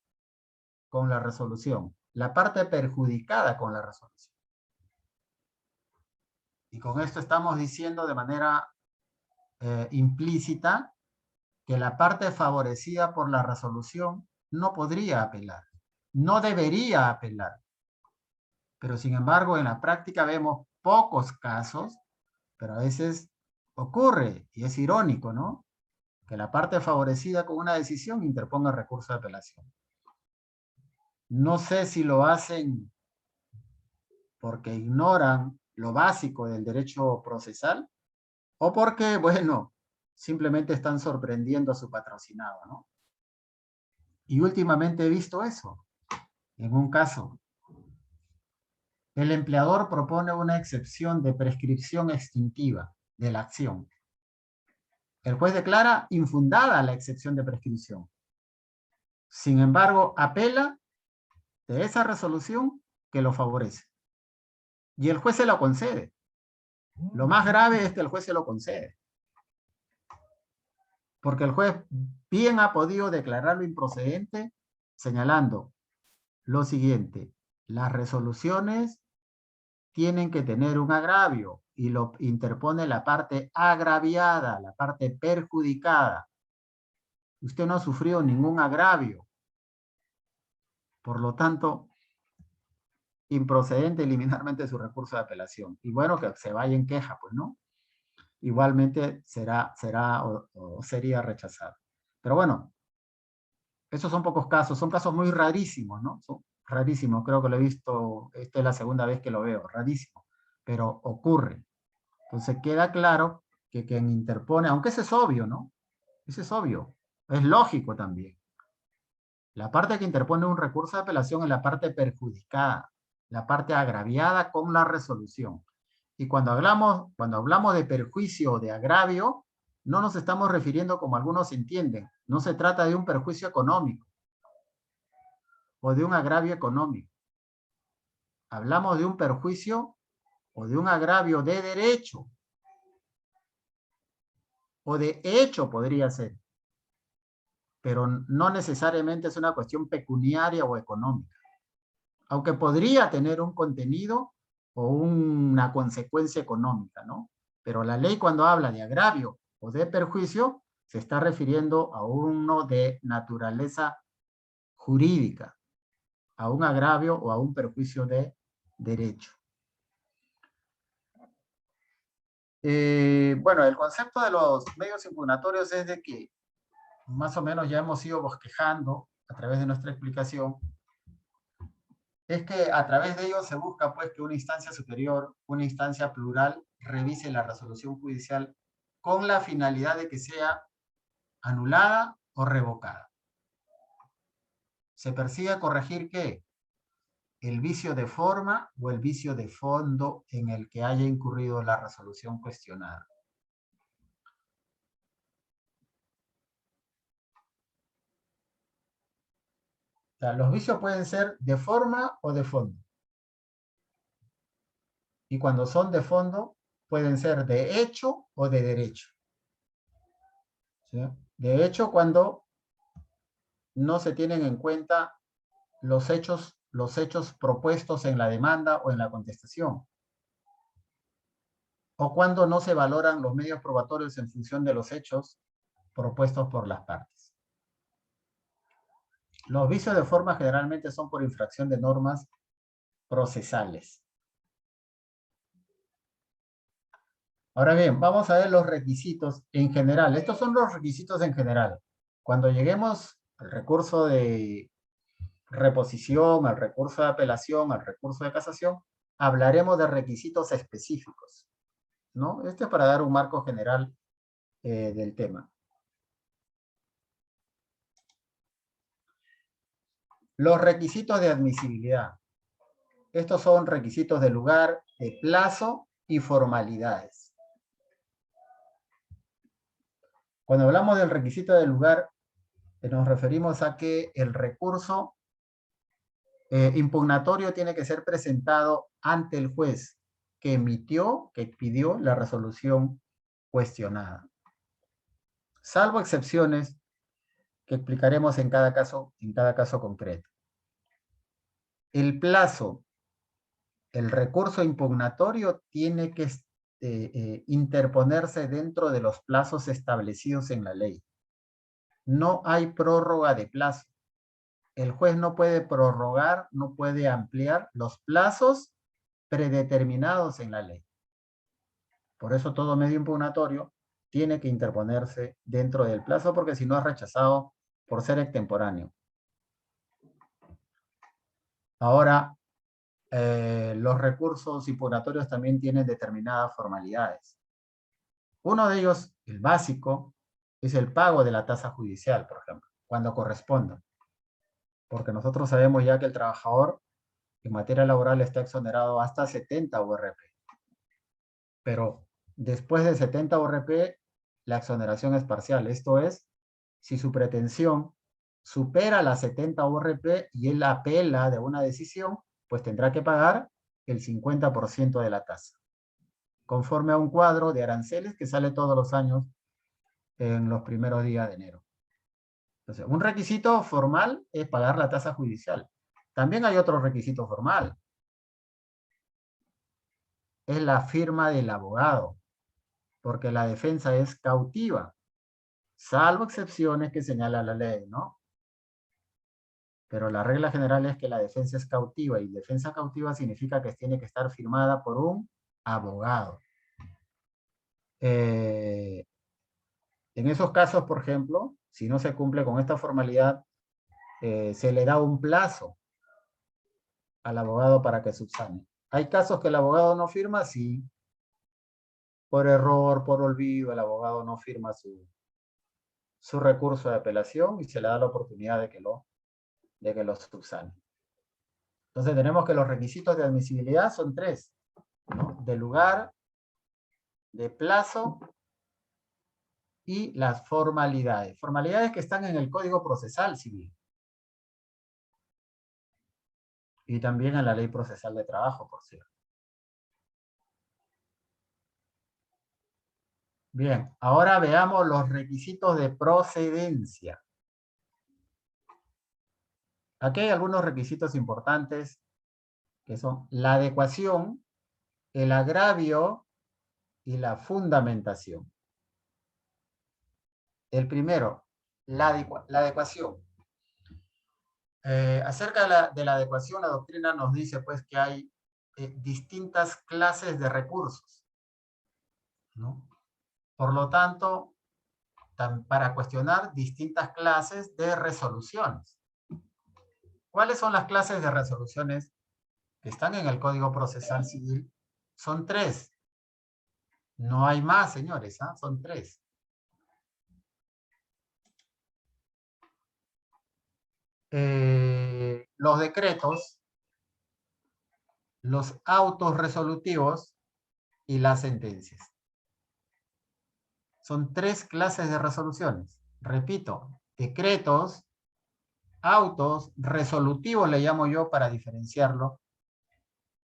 con la resolución, la parte perjudicada con la resolución. Y con esto estamos diciendo de manera implícita que la parte favorecida por la resolución no podría apelar, no debería apelar. Pero sin embargo, en la práctica vemos pocos casos, pero a veces ocurre, y es irónico, ¿no? Que la parte favorecida con una decisión interponga recurso de apelación. No sé si lo hacen porque ignoran lo básico del derecho procesal o porque, bueno, simplemente están sorprendiendo a su patrocinado, ¿no? Y últimamente he visto eso. En un caso, el empleador propone una excepción de prescripción extintiva de la acción. El juez declara infundada la excepción de prescripción. Sin embargo, apela de esa resolución que lo favorece. Y el juez se lo concede. Lo más grave es que el juez se lo concede. Porque el juez bien ha podido declararlo improcedente, señalando lo siguiente: las resoluciones tienen que tener un agravio y lo interpone la parte agraviada, la parte perjudicada. Usted no ha sufrido ningún agravio. Por lo tanto, improcedente eliminarmente su recurso de apelación. Y bueno, que se vaya en queja, pues, ¿no? Igualmente será o sería rechazado. Pero bueno, esos son pocos casos, son casos muy rarísimos, ¿no? Son rarísimos, creo que lo he visto, esta es la segunda vez que lo veo, rarísimo, pero ocurre. Entonces queda claro que quien interpone, aunque ese es obvio, ¿no? Ese es obvio, es lógico también. La parte que interpone un recurso de apelación es la parte perjudicada, la parte agraviada con la resolución. Y cuando hablamos de perjuicio o de agravio, no nos estamos refiriendo como algunos entienden. No se trata de un perjuicio económico o de un agravio económico. Hablamos de un perjuicio o de un agravio de derecho o de hecho podría ser, pero no necesariamente es una cuestión pecuniaria o económica, aunque podría tener un contenido o una consecuencia económica, ¿no? Pero la ley cuando habla de agravio o de perjuicio se está refiriendo a uno de naturaleza jurídica, a un agravio o a un perjuicio de derecho. Bueno, el concepto de los medios impugnatorios es de que más o menos ya hemos ido bosquejando a través de nuestra explicación, es que a través de ellos se busca pues que una instancia superior, una instancia plural, revise la resolución judicial con la finalidad de que sea anulada o revocada. Se persigue corregir ¿qué? El vicio de forma o el vicio de fondo en el que haya incurrido la resolución cuestionada. O sea, los vicios pueden ser de forma o de fondo. Y cuando son de fondo, pueden ser de hecho o de derecho. ¿Sí? De hecho, cuando no se tienen en cuenta los hechos propuestos en la demanda o en la contestación. O cuando no se valoran los medios probatorios en función de los hechos propuestos por las partes. Los vicios de forma generalmente son por infracción de normas procesales. Ahora bien, vamos a ver los requisitos en general. Estos son los requisitos en general. Cuando lleguemos al recurso de reposición, al recurso de apelación, al recurso de casación, hablaremos de requisitos específicos, ¿no? Este es para dar un marco general del tema. Los requisitos de admisibilidad. Estos son requisitos de lugar, de plazo y formalidades. Cuando hablamos del requisito de lugar, nos referimos a que el recurso impugnatorio tiene que ser presentado ante el juez que emitió, que pidió la resolución cuestionada. Salvo excepciones que explicaremos en cada caso concreto. El plazo, el recurso impugnatorio tiene que interponerse dentro de los plazos establecidos en la ley. No hay prórroga de plazo. El juez no puede prorrogar, no puede ampliar los plazos predeterminados en la ley. Por eso todo medio impugnatorio tiene que interponerse dentro del plazo, porque si no es rechazado por ser extemporáneo. Ahora, los recursos impugnatorios también tienen determinadas formalidades. Uno de ellos, el básico, es el pago de la tasa judicial, por ejemplo, cuando corresponda. Porque nosotros sabemos ya que el trabajador en materia laboral está exonerado hasta 70 URP. Pero después de 70 URP, la exoneración es parcial. Esto es, si su pretensión supera las 70 URP y él apela de una decisión, pues tendrá que pagar el 50% de la tasa, conforme a un cuadro de aranceles que sale todos los años en los primeros días de enero. Entonces, un requisito formal es pagar la tasa judicial. También hay otro requisito formal. Es la firma del abogado, porque la defensa es cautiva, salvo excepciones que señala la ley, ¿no? Pero la regla general es que la defensa es cautiva, y defensa cautiva significa que tiene que estar firmada por un abogado. En esos casos, por ejemplo, si no se cumple con esta formalidad, se le da un plazo al abogado para que subsane. Hay casos que el abogado no firma, sí. Por error, por olvido, el abogado no firma su recurso de apelación y se le da la oportunidad de que lo subsane. Entonces tenemos que los requisitos de admisibilidad son 3, ¿no? De lugar, de plazo y las formalidades. Formalidades que están en el Código Procesal Civil. Y también en la Ley Procesal de Trabajo, por cierto. Bien, ahora veamos los requisitos de procedencia. Aquí hay algunos requisitos importantes que son la adecuación, el agravio y la fundamentación. El primero, la adecuación. Acerca de la adecuación, la doctrina nos dice pues que hay distintas clases de recursos, ¿no? Por lo tanto, para cuestionar distintas clases de resoluciones. ¿Cuáles son las clases de resoluciones que están en el Código Procesal Civil? Son 3. No hay más, señores, ¿ah? Son 3. Los decretos, los autos resolutivos y las sentencias. Son 3 clases de resoluciones. Repito, decretos, autos, resolutivos le llamo yo para diferenciarlo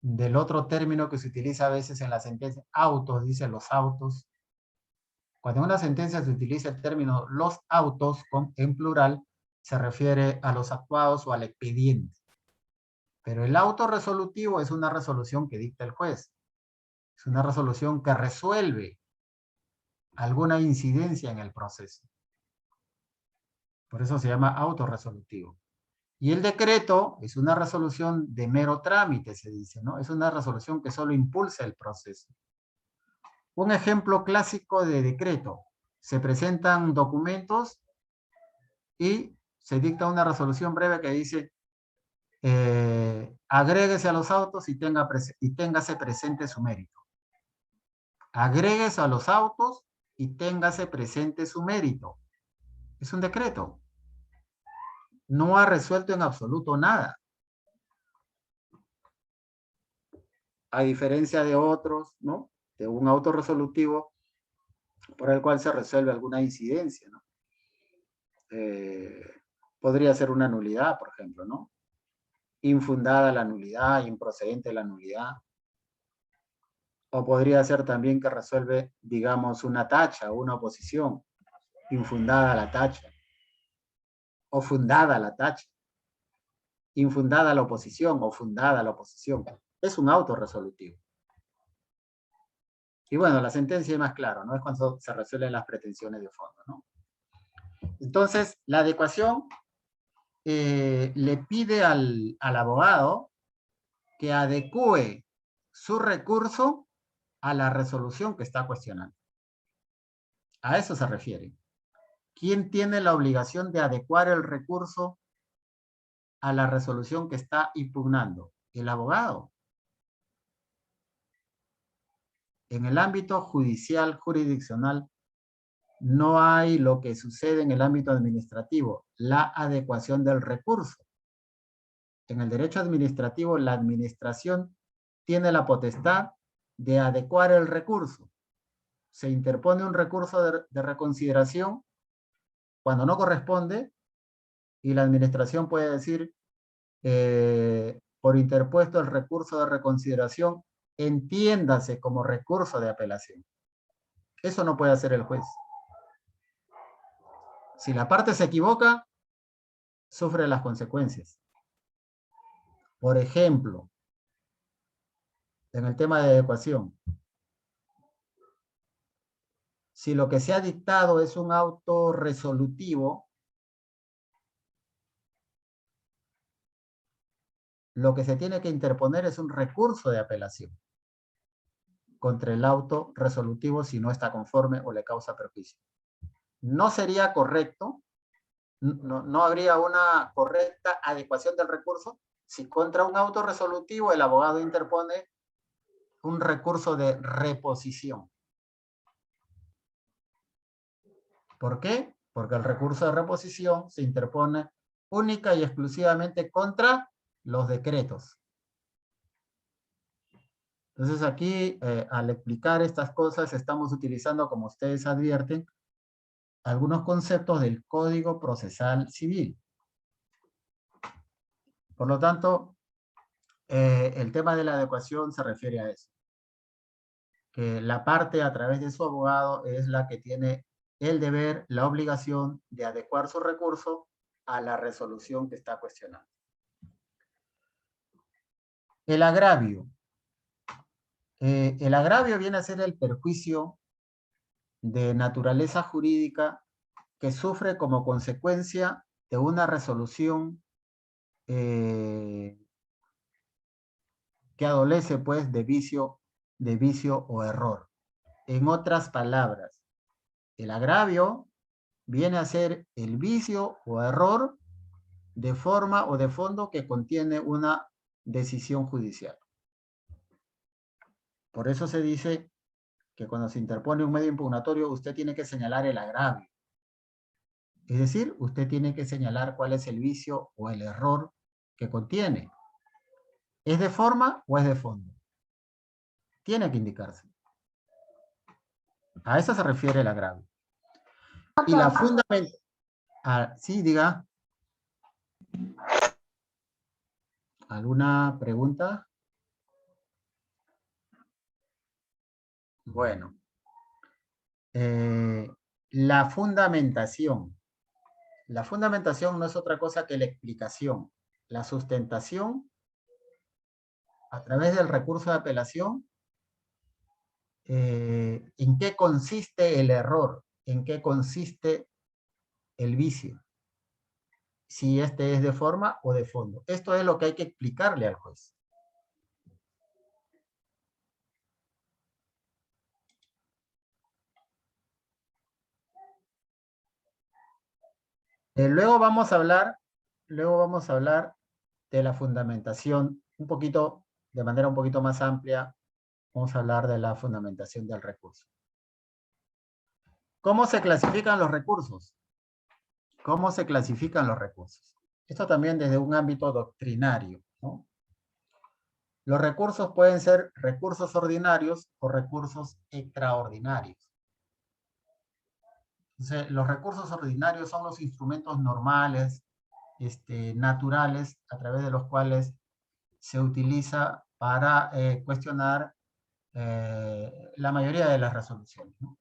del otro término que se utiliza a veces en la sentencia. Autos, dice los autos. Cuando en una sentencia se utiliza el término los autos en plural, se refiere a los actuados o al expediente. Pero el auto resolutivo es una resolución que dicta el juez. Es una resolución que resuelve alguna incidencia en el proceso. Por eso se llama autorresolutivo. Y el decreto es una resolución de mero trámite, se dice, ¿no? Es una resolución que solo impulsa el proceso. Un ejemplo clásico de decreto. Se presentan documentos y se dicta una resolución breve que dice agréguese a los autos y téngase presente su mérito. Agréguese a los autos y téngase presente su mérito. Es un decreto. No ha resuelto en absoluto nada. A diferencia de otros, ¿no? De un auto resolutivo por el cual se resuelve alguna incidencia, ¿no? Podría ser una nulidad, por ejemplo, ¿no? Infundada la nulidad, improcedente la nulidad. O podría ser también que resuelve, digamos, una tacha, una oposición, infundada la tacha. O fundada la tacha. Infundada la oposición o fundada la oposición. Es un auto resolutivo. Y bueno, la sentencia es más claro, ¿no? Es cuando se resuelven las pretensiones de fondo, ¿no? Entonces, la adecuación le pide al abogado que adecue su recurso a la resolución que está cuestionando. A eso se refiere. ¿Quién tiene la obligación de adecuar el recurso a la resolución que está impugnando? El abogado. En el ámbito judicial, jurisdiccional, no hay lo que sucede en el ámbito administrativo, la adecuación del recurso. En el derecho administrativo, la administración tiene la potestad de adecuar el recurso. Se interpone un recurso de reconsideración cuando no corresponde y la administración puede decir, por interpuesto el recurso de reconsideración, entiéndase como recurso de apelación. Eso no puede hacer el juez. Si la parte se equivoca, sufre las consecuencias. Por ejemplo, en el tema de adecuación, si lo que se ha dictado es un auto resolutivo, lo que se tiene que interponer es un recurso de apelación contra el auto resolutivo si no está conforme o le causa perjuicio. No sería correcto, no habría una correcta adecuación del recurso si contra un auto resolutivo el abogado interpone un recurso de reposición. ¿Por qué? Porque el recurso de reposición se interpone única y exclusivamente contra los decretos. Entonces aquí, al explicar estas cosas, estamos utilizando, como ustedes advierten, algunos conceptos del Código Procesal Civil. Por lo tanto, el tema de la adecuación se refiere a eso. Que la parte a través de su abogado es la que tiene el deber, la obligación de adecuar su recurso a la resolución que está cuestionando. El agravio. El agravio viene a ser el perjuicio de naturaleza jurídica que sufre como consecuencia de una resolución que adolece pues de vicio o error. En otras palabras, el agravio viene a ser el vicio o error de forma o de fondo que contiene una decisión judicial. Por eso se dice que cuando se interpone un medio impugnatorio, usted tiene que señalar el agravio. Es decir, usted tiene que señalar cuál es el vicio o el error que contiene. ¿Es de forma o es de fondo? Tiene que indicarse. A eso se refiere el agravio. Y la fundamentación... sí, diga. ¿Alguna pregunta? Bueno. La fundamentación. La fundamentación no es otra cosa que la explicación, la sustentación a través del recurso de apelación. ¿En qué consiste el error? ¿En qué consiste el vicio? Si este es de forma o de fondo. Esto es lo que hay que explicarle al juez. Luego vamos a hablar de la fundamentación de manera un poquito más amplia. Vamos a hablar de la fundamentación del recurso. ¿Cómo se clasifican los recursos? ¿Cómo se clasifican los recursos? Esto también desde un ámbito doctrinario, ¿no? Los recursos pueden ser recursos ordinarios o recursos extraordinarios. Entonces, los recursos ordinarios son los instrumentos normales, naturales, a través de los cuales se utiliza para cuestionar la mayoría de las resoluciones, ¿no?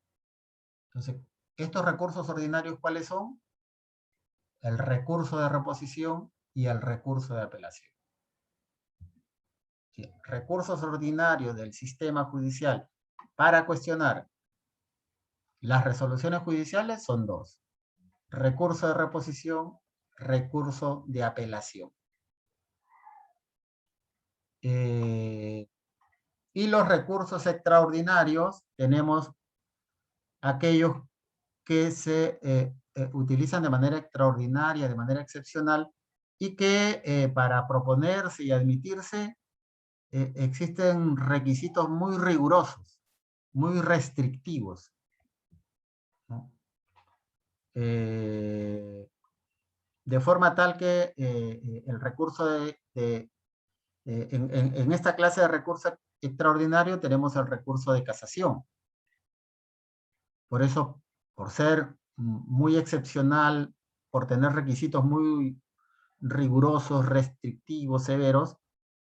Entonces, estos recursos ordinarios, ¿cuáles son? El recurso de reposición y el recurso de apelación. Sí, recursos ordinarios del sistema judicial para cuestionar las resoluciones judiciales son dos: recurso de reposición, recurso de apelación. Y los recursos extraordinarios, tenemos aquellos que se utilizan de manera extraordinaria, de manera excepcional, y que para proponerse y admitirse existen requisitos muy rigurosos, muy restrictivos, ¿no? De forma tal que el recurso en esta clase de recurso extraordinario tenemos el recurso de casación. Por eso, por ser muy excepcional, por tener requisitos muy rigurosos, restrictivos, severos,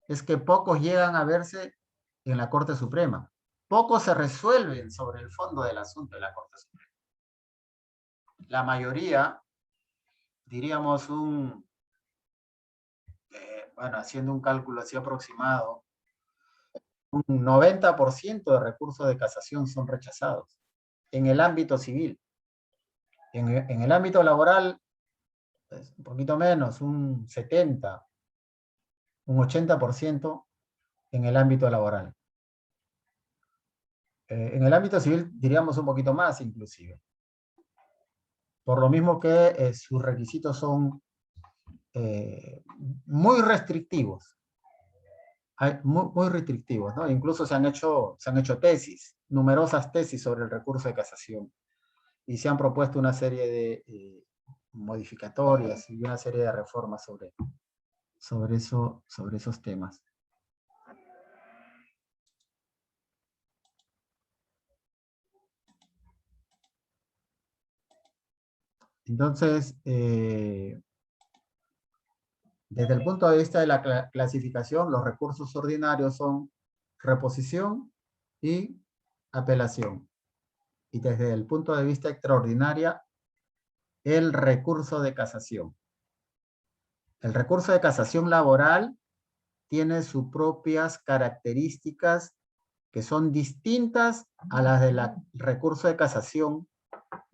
es que pocos llegan a verse en la Corte Suprema. Pocos se resuelven sobre el fondo del asunto de la Corte Suprema. La mayoría, diríamos bueno, haciendo un cálculo así aproximado, un 90% de recursos de casación son rechazados en el ámbito civil. En el ámbito laboral, pues, un poquito menos, un 70, un 80% en el ámbito laboral. En el ámbito civil diríamos un poquito más inclusive. Por lo mismo que sus requisitos son muy restrictivos. Muy restrictivos, ¿no? Incluso se han hecho tesis, numerosas tesis sobre el recurso de casación. Y se han propuesto una serie de modificatorias y una serie de reformas sobre esos temas. Entonces, desde el punto de vista de la clasificación, los recursos ordinarios son reposición y apelación. Y desde el punto de vista extraordinaria, el recurso de casación. El recurso de casación laboral tiene sus propias características que son distintas a las del recurso de casación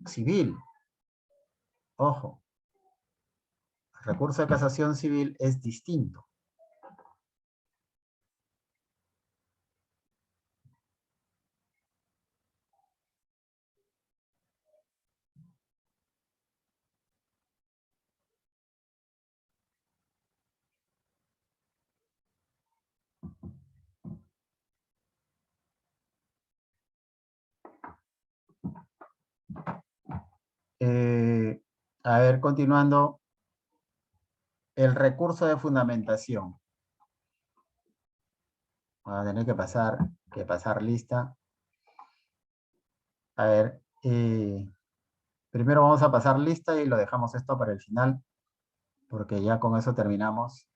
civil. Ojo, el recurso de casación civil es distinto. A ver, continuando. El recurso de fundamentación. Voy a tener que pasar lista. A ver, primero vamos a pasar lista y lo dejamos esto para el final, porque ya con eso terminamos.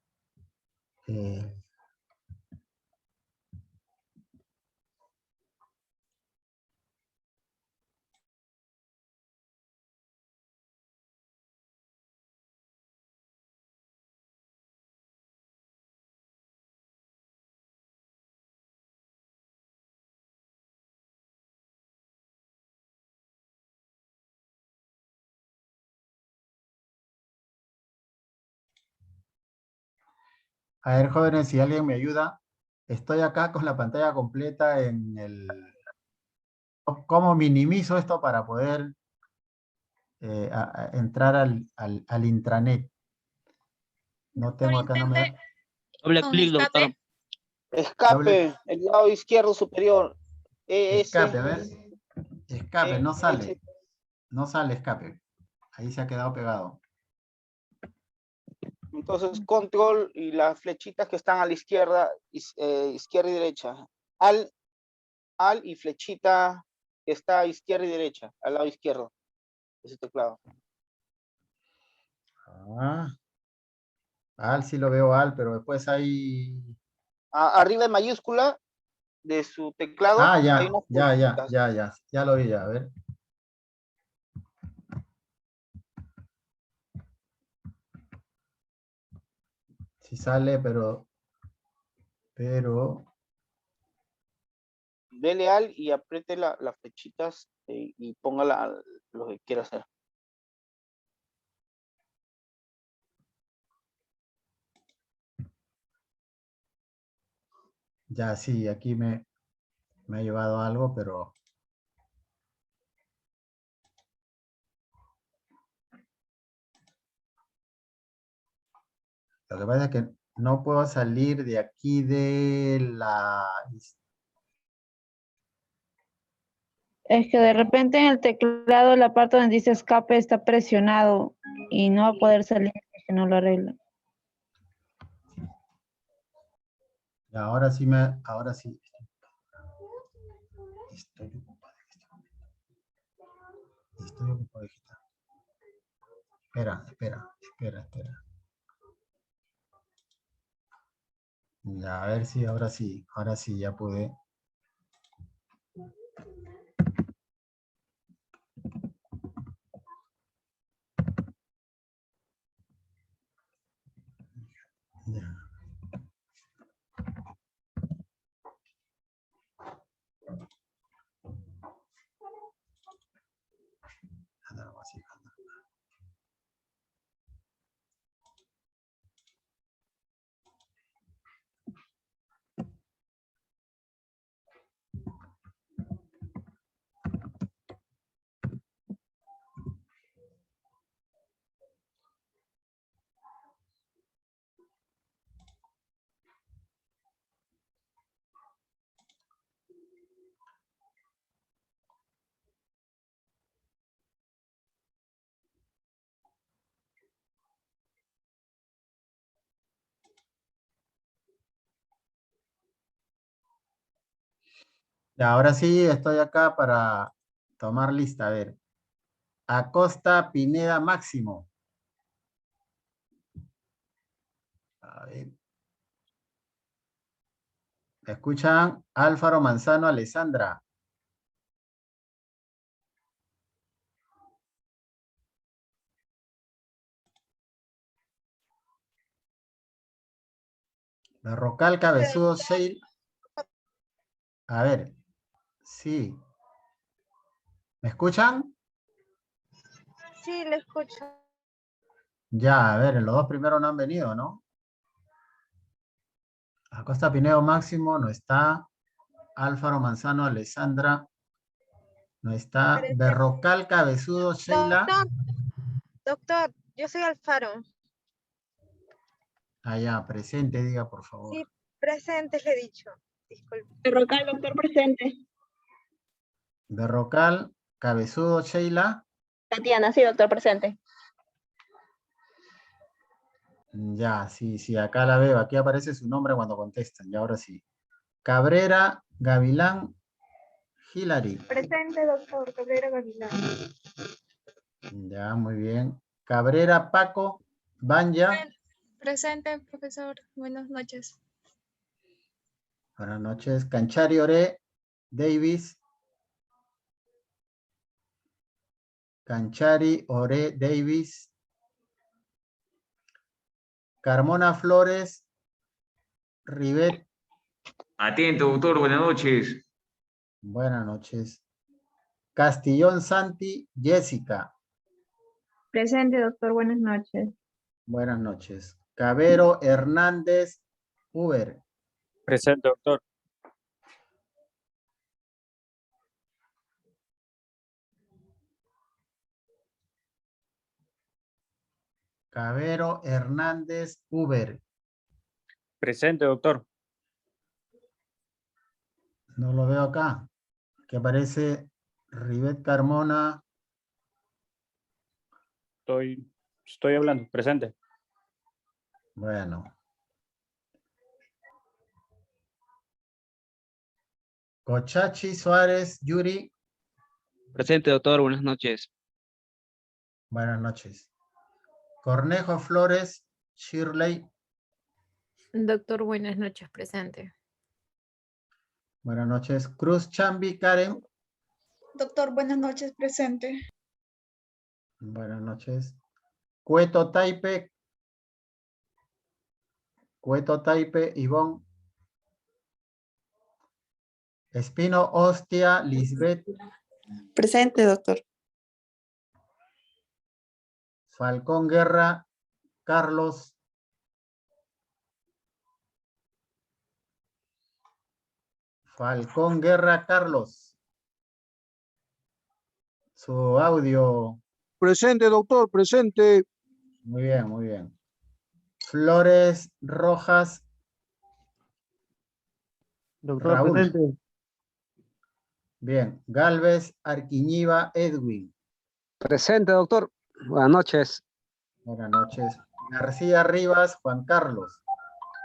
A ver, jóvenes, si alguien me ayuda. Estoy acá con la pantalla completa en el... ¿Cómo minimizo esto para poder entrar al intranet? No tengo acá, no me da... Doble clic, doctor. Escape, el lado izquierdo superior. Escape, a ver. Escape, no sale. ese. No sale escape. Ahí se ha quedado pegado. Entonces, control y las flechitas que están a la izquierda, izquierda y derecha. Al y flechita que está a izquierda y derecha, al lado izquierdo. Ese teclado. Al sí lo veo al, pero después hay... Arriba en mayúscula de su teclado hay unas flechitas. Ya lo vi ya, a ver. Sí sale, pero... Dele al y apriete las flechitas y ponga lo que quiera hacer. Ya, sí, aquí me ha llevado algo, pero... Lo que pasa es que no puedo salir de aquí de la... Es que de repente en el teclado la parte donde dice escape está presionado y no va a poder salir si no lo arregla. Ahora sí ahora sí. Estoy ocupado en este momento. Estoy ocupado, hijita. Espera. Ya, a ver si ahora sí ya pude. Ya. Algo así. Ya, ahora sí estoy acá para tomar lista. A ver. Acosta Pineda Máximo. A ver. ¿Me escuchan? Álvaro Manzano Alessandra. Berrocal Cabezudo Sheil. A ver. Sí. ¿Me escuchan? Sí, le escucho. Ya, a ver, los dos primeros no han venido, ¿no? Acosta Pineda Máximo no está. Álvaro Manzano Alessandra no está. Berrocal Cabezudo Sheila. Doctor, yo soy Alfaro. Allá, presente, diga por favor. Sí, presente le he dicho. Disculpe. Berrocal, doctor presente. Berrocal Cabezudo Sheila. Tatiana, sí, doctor presente. Ya, sí, acá la veo. Aquí aparece su nombre cuando contestan. Y ahora sí. Cabrera Gavilán Hilary. Presente, doctor Cabrera Gavilán. Ya, muy bien. Cabrera Paco Banya. Presente, profesor. Buenas noches. Buenas noches. Canchari Ore Davis. Canchari Ore Davis. Carmona Flores Rivet. Atento, doctor, buenas noches. Buenas noches. Castillón Santi Jessica. Presente, doctor, buenas noches. Buenas noches. Cabero Hernández Uber. Presente, doctor. Cabero Hernández Uber. Presente, doctor. No lo veo acá. Que aparece Rivet Carmona. Estoy hablando. Presente. Bueno. Cochachi Suárez Yuri. Presente, doctor. Buenas noches. Buenas noches. Cornejo Flores Shirley. Doctor, buenas noches, presente. Buenas noches. Cruz Chambi Karen. Doctor, buenas noches, presente. Buenas noches. Cueto Taipe. Cueto Taipe Ivonne. Espino Hostia Lisbeth. Presente, doctor. Falcón Guerra Carlos. Falcón Guerra Carlos. Su audio. Presente, doctor, presente. Muy bien, muy bien. Flores Rojas Doctor, Raúl. presente. Bien. Galvez Arquiñiva Edwin. Presente, doctor. Buenas noches. Buenas noches. García Rivas Juan Carlos.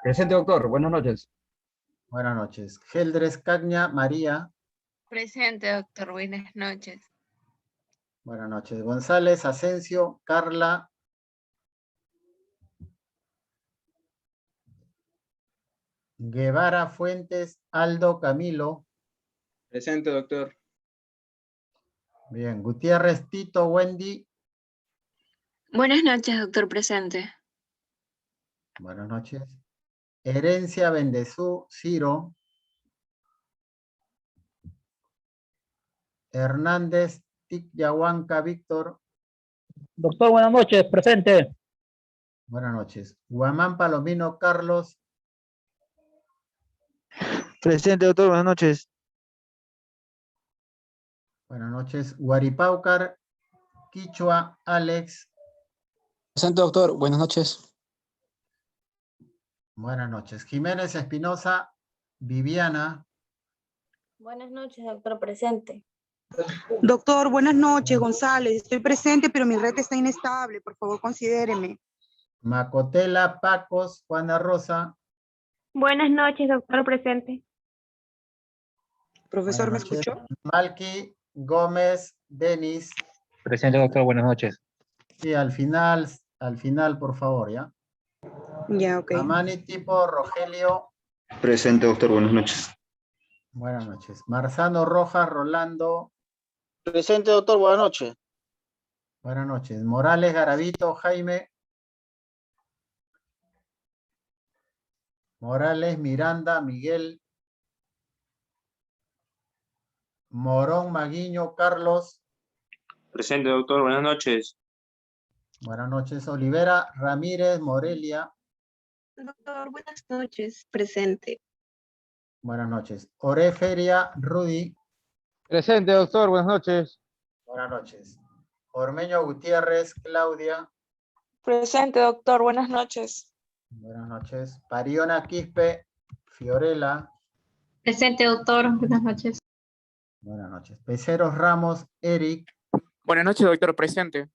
Presente, doctor. Buenas noches. Buenas noches. Geldres Cagna María. Presente, doctor. Buenas noches. Buenas noches. González Asensio Carla. Guevara Fuentes Aldo Camilo. Presente, doctor. Bien. Gutiérrez Tito Wendy. Buenas noches, doctor. Presente. Buenas noches. Herencia Bendezú Ciro. Hernández Ticyahuanca Víctor. Doctor, buenas noches, presente. Buenas noches. Guamán Palomino Carlos. Presente, doctor, buenas noches. Buenas noches. Guaripaucar Quichua Alex. Presente, doctor. Buenas noches. Buenas noches. Jiménez Espinosa Viviana. Buenas noches, doctor. Presente. Doctor, buenas noches, González. Estoy presente, pero mi red está inestable. Por favor, considéreme. Macotela Pacos Juana Rosa. Buenas noches, doctor. Presente. Profesor, ¿me Buenas noches. escuchó? Malky Gómez Denis. Presente, doctor. Buenas noches. Sí, al final, por favor, ¿ya? Ya, ok. Amani Tipo Rogelio. Presente, doctor. Buenas noches. Buenas noches. Marzano Rojas Rolando. Presente, doctor. Buenas noches. Buenas noches. Morales Garavito Jaime. Morales Miranda Miguel. Morón Maguiño Carlos. Presente, doctor. Buenas noches. Buenas noches. Olivera Ramírez Morelia. Doctor, buenas noches. Presente. Buenas noches. Oreferia Rudy. Presente, doctor, buenas noches. Buenas noches. Ormeño Gutiérrez Claudia. Presente, doctor. Buenas noches. Buenas noches. Pariona Quispe Fiorella. Presente, doctor. Buenas noches. Buenas noches. Peceros Ramos Eric. Buenas noches, doctor. Presente.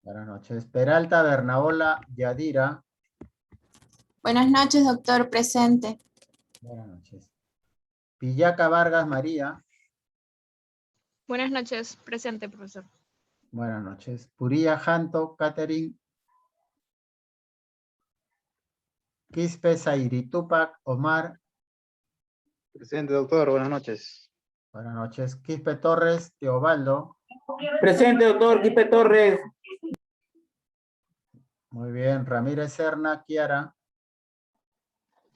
Buenas noches. Peralta Bernaola Yadira. Buenas noches, doctor. Presente. Buenas noches. Pillaca Vargas María. Buenas noches. Presente, profesor. Buenas noches. Purilla Janto Catherine. Quispe Zairi Tupac Omar. Presente, doctor. Buenas noches. Buenas noches. Quispe Torres Teobaldo. Presente, doctor, Quispe Torres. Muy bien. Ramírez Serna Kiara.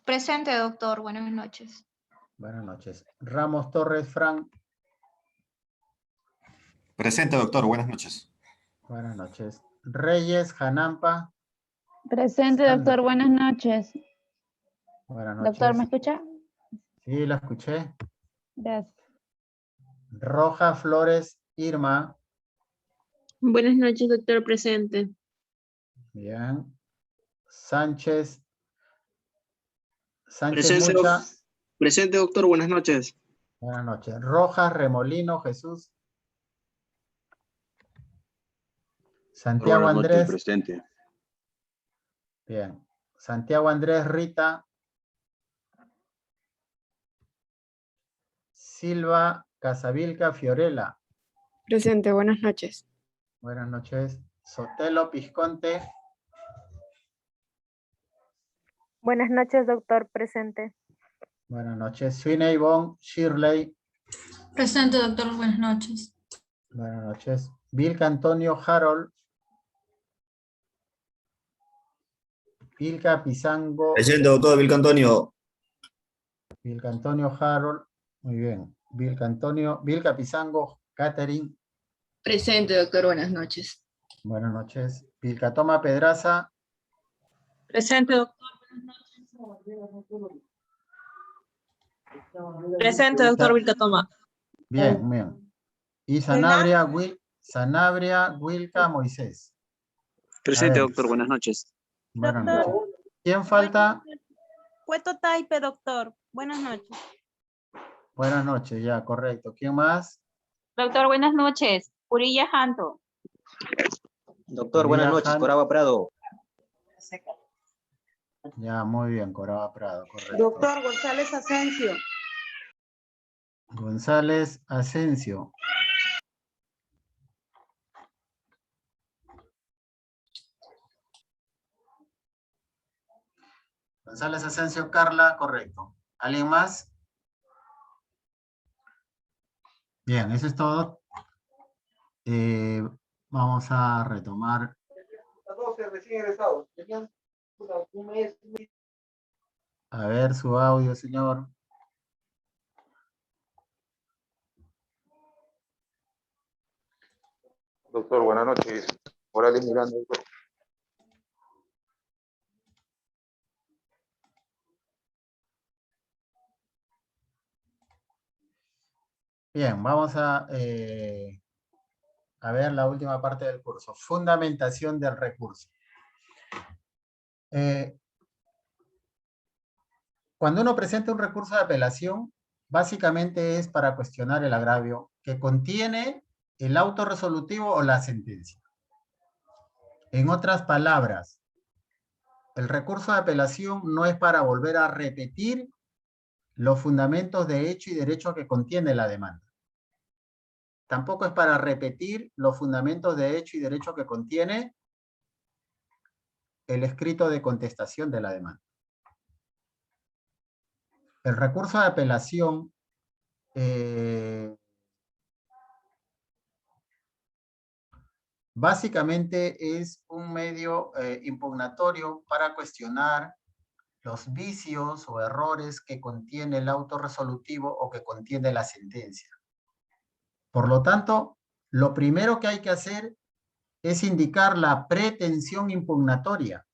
Presente, doctor. Buenas noches. Buenas noches. Ramos Torres Fran. Presente, doctor. Buenas noches. Buenas noches. Reyes Janampa. Presente, doctor. Buenas noches. Buenas noches. Doctor, ¿me escucha? Sí, la escuché. Gracias. Roja Flores Irma. Buenas noches, doctor. Presente. Bien. Sánchez Presente, Mucha. presente, doctor. Buenas noches. Buenas noches. Rojas Remolino Jesús. Santiago Buenas noches, Andrés. presente. Bien. Santiago Andrés Rita. Silva Casavilca Fiorella. Presente. Buenas noches. Buenas noches. Sotelo Pisconte. Buenas noches, doctor. Presente. Buenas noches. Sweeney Bon Shirley. Presente, doctor. Buenas noches. Buenas noches. Vilca Antonio Harold. Vilca Pizango. Presente, doctor. Vilca Antonio. Vilca Antonio Harold. Muy bien. Vilca Pizango Catherine. Presente, doctor. Buenas noches. Buenas noches. Vilca Toma Pedraza. Presente, doctor. Presente, doctor Vilcatoma. Bien, bien. Y Sanabria Wilca Moisés. Presente, A ver. doctor. Buenas noches. Buenas Doctor. noches. ¿Quién falta? Cueto Taipe, doctor. Buenas noches. Buenas noches, ya, correcto. ¿Quién más? Doctor, buenas noches. Urilla Janto. Doctor, buenas Uriah noches. Han. Coraba Prado. Ya, muy bien, Coraba Prado, correcto. Doctor González Asensio. González Asensio. González Asensio, Carla, correcto. ¿Alguien más? Bien, eso es todo. Vamos a retomar. A ver su audio, señor. Doctor, buenas noches. Morales Miranda, doctor. Bien, vamos a ver la última parte del curso. Fundamentación del recurso. Cuando uno presenta un recurso de apelación, básicamente es para cuestionar el agravio que contiene el auto resolutivo o la sentencia. En otras palabras, el recurso de apelación no es para volver a repetir los fundamentos de hecho y derecho que contiene la demanda. Tampoco es para repetir los fundamentos de hecho y derecho que contiene el escrito de contestación de la demanda. El recurso de apelación básicamente es un medio impugnatorio para cuestionar los vicios o errores que contiene el auto resolutivo o que contiene la sentencia. Por lo tanto, lo primero que hay que hacer es indicar la pretensión impugnatoria.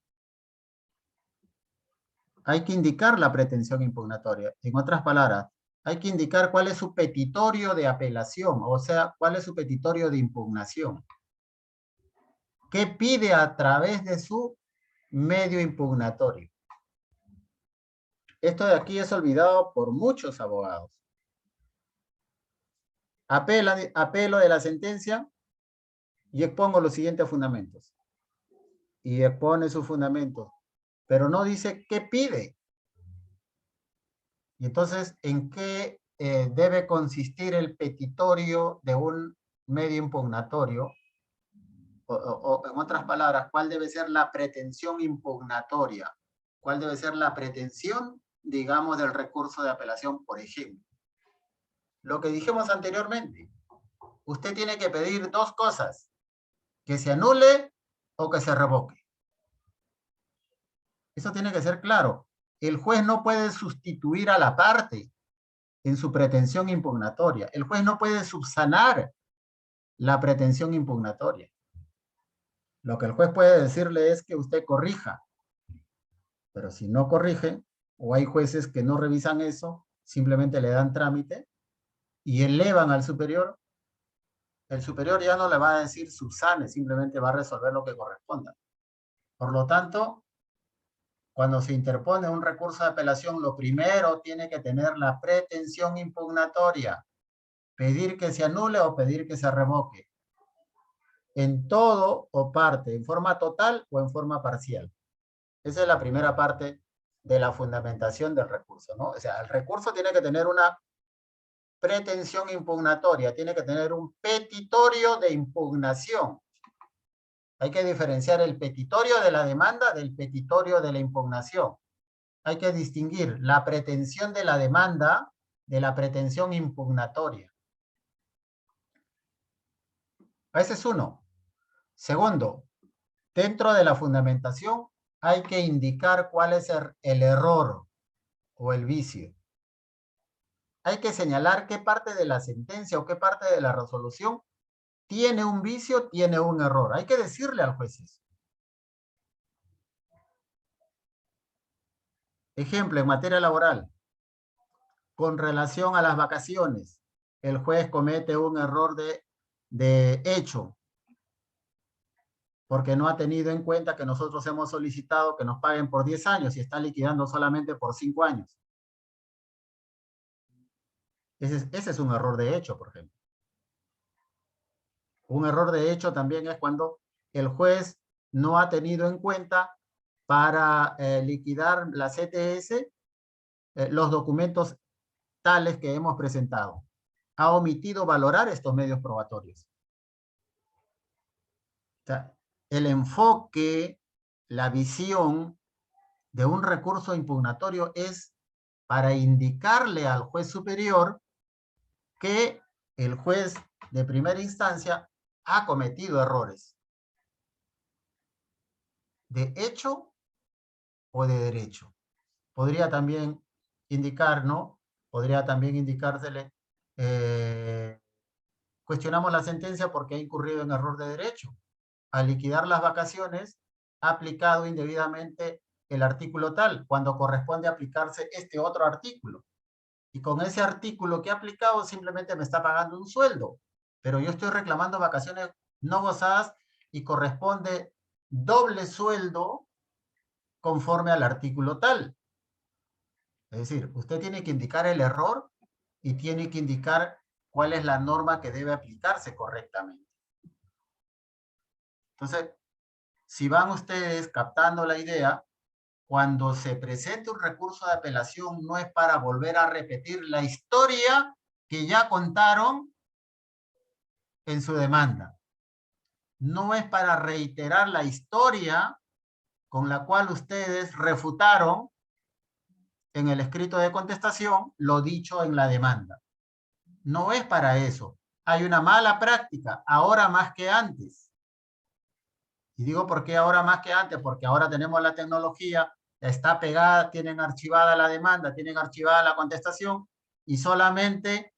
Hay que indicar la pretensión impugnatoria. En otras palabras, hay que indicar cuál es su petitorio de apelación, o sea, cuál es su petitorio de impugnación. ¿Qué pide a través de su medio impugnatorio? Esto de aquí es olvidado por muchos abogados. Apelo de la sentencia y expongo los siguientes fundamentos. Y expone sus fundamentos, pero no dice qué pide. Y entonces, ¿en qué debe consistir el petitorio de un medio impugnatorio? O en otras palabras, ¿cuál debe ser la pretensión impugnatoria? ¿Cuál debe ser la pretensión, digamos, del recurso de apelación, por ejemplo? Lo que dijimos anteriormente. Usted tiene que pedir dos cosas. Que se anule o que se revoque. Eso tiene que ser claro. El juez no puede sustituir a la parte en su pretensión impugnatoria. El juez no puede subsanar la pretensión impugnatoria. Lo que el juez puede decirle es que usted corrija. Pero si no corrige, o hay jueces que no revisan eso, simplemente le dan trámite y elevan al superior, el superior ya no le va a decir subsane, simplemente va a resolver lo que corresponda. Por lo tanto, cuando se interpone un recurso de apelación, lo primero tiene que tener la pretensión impugnatoria. Pedir que se anule o pedir que se revoque. En todo o parte, en forma total o en forma parcial. Esa es la primera parte de la fundamentación del recurso, ¿no? O sea, el recurso tiene que tener una pretensión impugnatoria, tiene que tener un petitorio de impugnación. Hay que diferenciar el petitorio de la demanda del petitorio de la impugnación. Hay que distinguir la pretensión de la demanda de la pretensión impugnatoria. Ese es uno. Segundo, dentro de la fundamentación hay que indicar cuál es el error o el vicio. Hay que señalar qué parte de la sentencia o qué parte de la resolución tiene un vicio, tiene un error. Hay que decirle al juez eso. Ejemplo, en materia laboral, con relación a las vacaciones, el juez comete un error de hecho. porque no ha tenido en cuenta que nosotros hemos solicitado que nos paguen por 10 años y está liquidando solamente por 5 años. Ese es un error de hecho, por ejemplo. Un error de hecho también es cuando el juez no ha tenido en cuenta para liquidar la CTS los documentos tales que hemos presentado. Ha omitido valorar estos medios probatorios. O sea, el enfoque, la visión de un recurso impugnatorio es para indicarle al juez superior que el juez de primera instancia ha cometido errores de hecho o de derecho. Podría también indicar, ¿no? Podría también indicársele, cuestionamos la sentencia porque ha incurrido en error de derecho. Al liquidar las vacaciones, ha aplicado indebidamente el artículo tal, cuando corresponde aplicarse este otro artículo. Y con ese artículo que ha aplicado simplemente me está pagando un sueldo, pero yo estoy reclamando vacaciones no gozadas y corresponde doble sueldo conforme al artículo tal. Es decir, usted tiene que indicar el error y tiene que indicar cuál es la norma que debe aplicarse correctamente. Entonces, si van ustedes captando la idea, cuando se presente un recurso de apelación no es para volver a repetir la historia que ya contaron en su demanda. No es para reiterar la historia con la cual ustedes refutaron en el escrito de contestación lo dicho en la demanda. No es para eso. Hay una mala práctica, ahora más que antes. Y digo por qué ahora más que antes, porque ahora tenemos la tecnología, está pegada, tienen archivada la demanda, tienen archivada la contestación, y solamente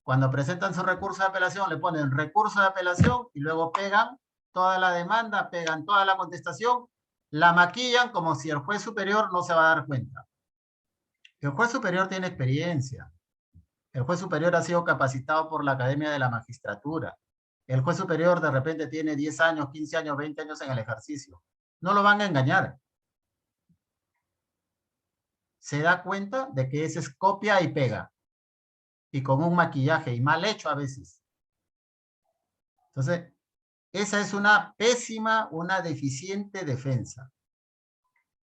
cuando presentan su recurso de apelación le ponen recurso de apelación y luego pegan toda la demanda, pegan toda la contestación, la maquillan como si el juez superior no se va a dar cuenta. El juez superior tiene experiencia. El juez superior ha sido capacitado por la Academia de la Magistratura. El juez superior de repente tiene 10 años, 15 años, 20 años en el ejercicio. No lo van a engañar. Se da cuenta de que ese es copia y pega. Y con un maquillaje, y mal hecho a veces. Entonces, esa es una pésima, una deficiente defensa.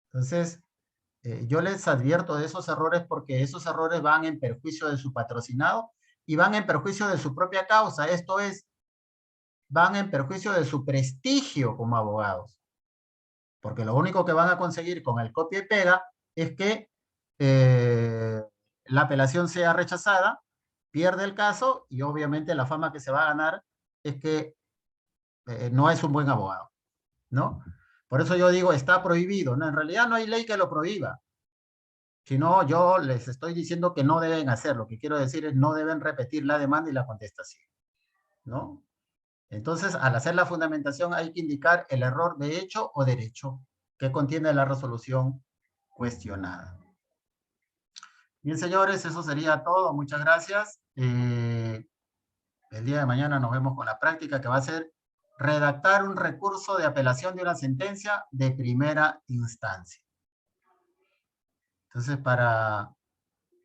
Entonces, yo les advierto de esos errores porque esos errores van en perjuicio de su patrocinado y van en perjuicio de su propia causa. Esto es, van en perjuicio de su prestigio como abogados. Porque lo único que van a conseguir con el copia y pega es que la apelación sea rechazada, pierde el caso y obviamente la fama que se va a ganar es que no es un buen abogado, ¿no? Por eso yo digo, está prohibido, ¿no? En realidad no hay ley que lo prohíba. Si no, yo les estoy diciendo que no deben hacerlo. Lo que quiero decir es no deben repetir la demanda y la contestación, ¿no? Entonces, al hacer la fundamentación hay que indicar el error de hecho o derecho que contiene la resolución cuestionada. Bien, señores, eso sería todo. Muchas gracias. El día de mañana nos vemos con la práctica que va a ser redactar un recurso de apelación de una sentencia de primera instancia. Entonces, para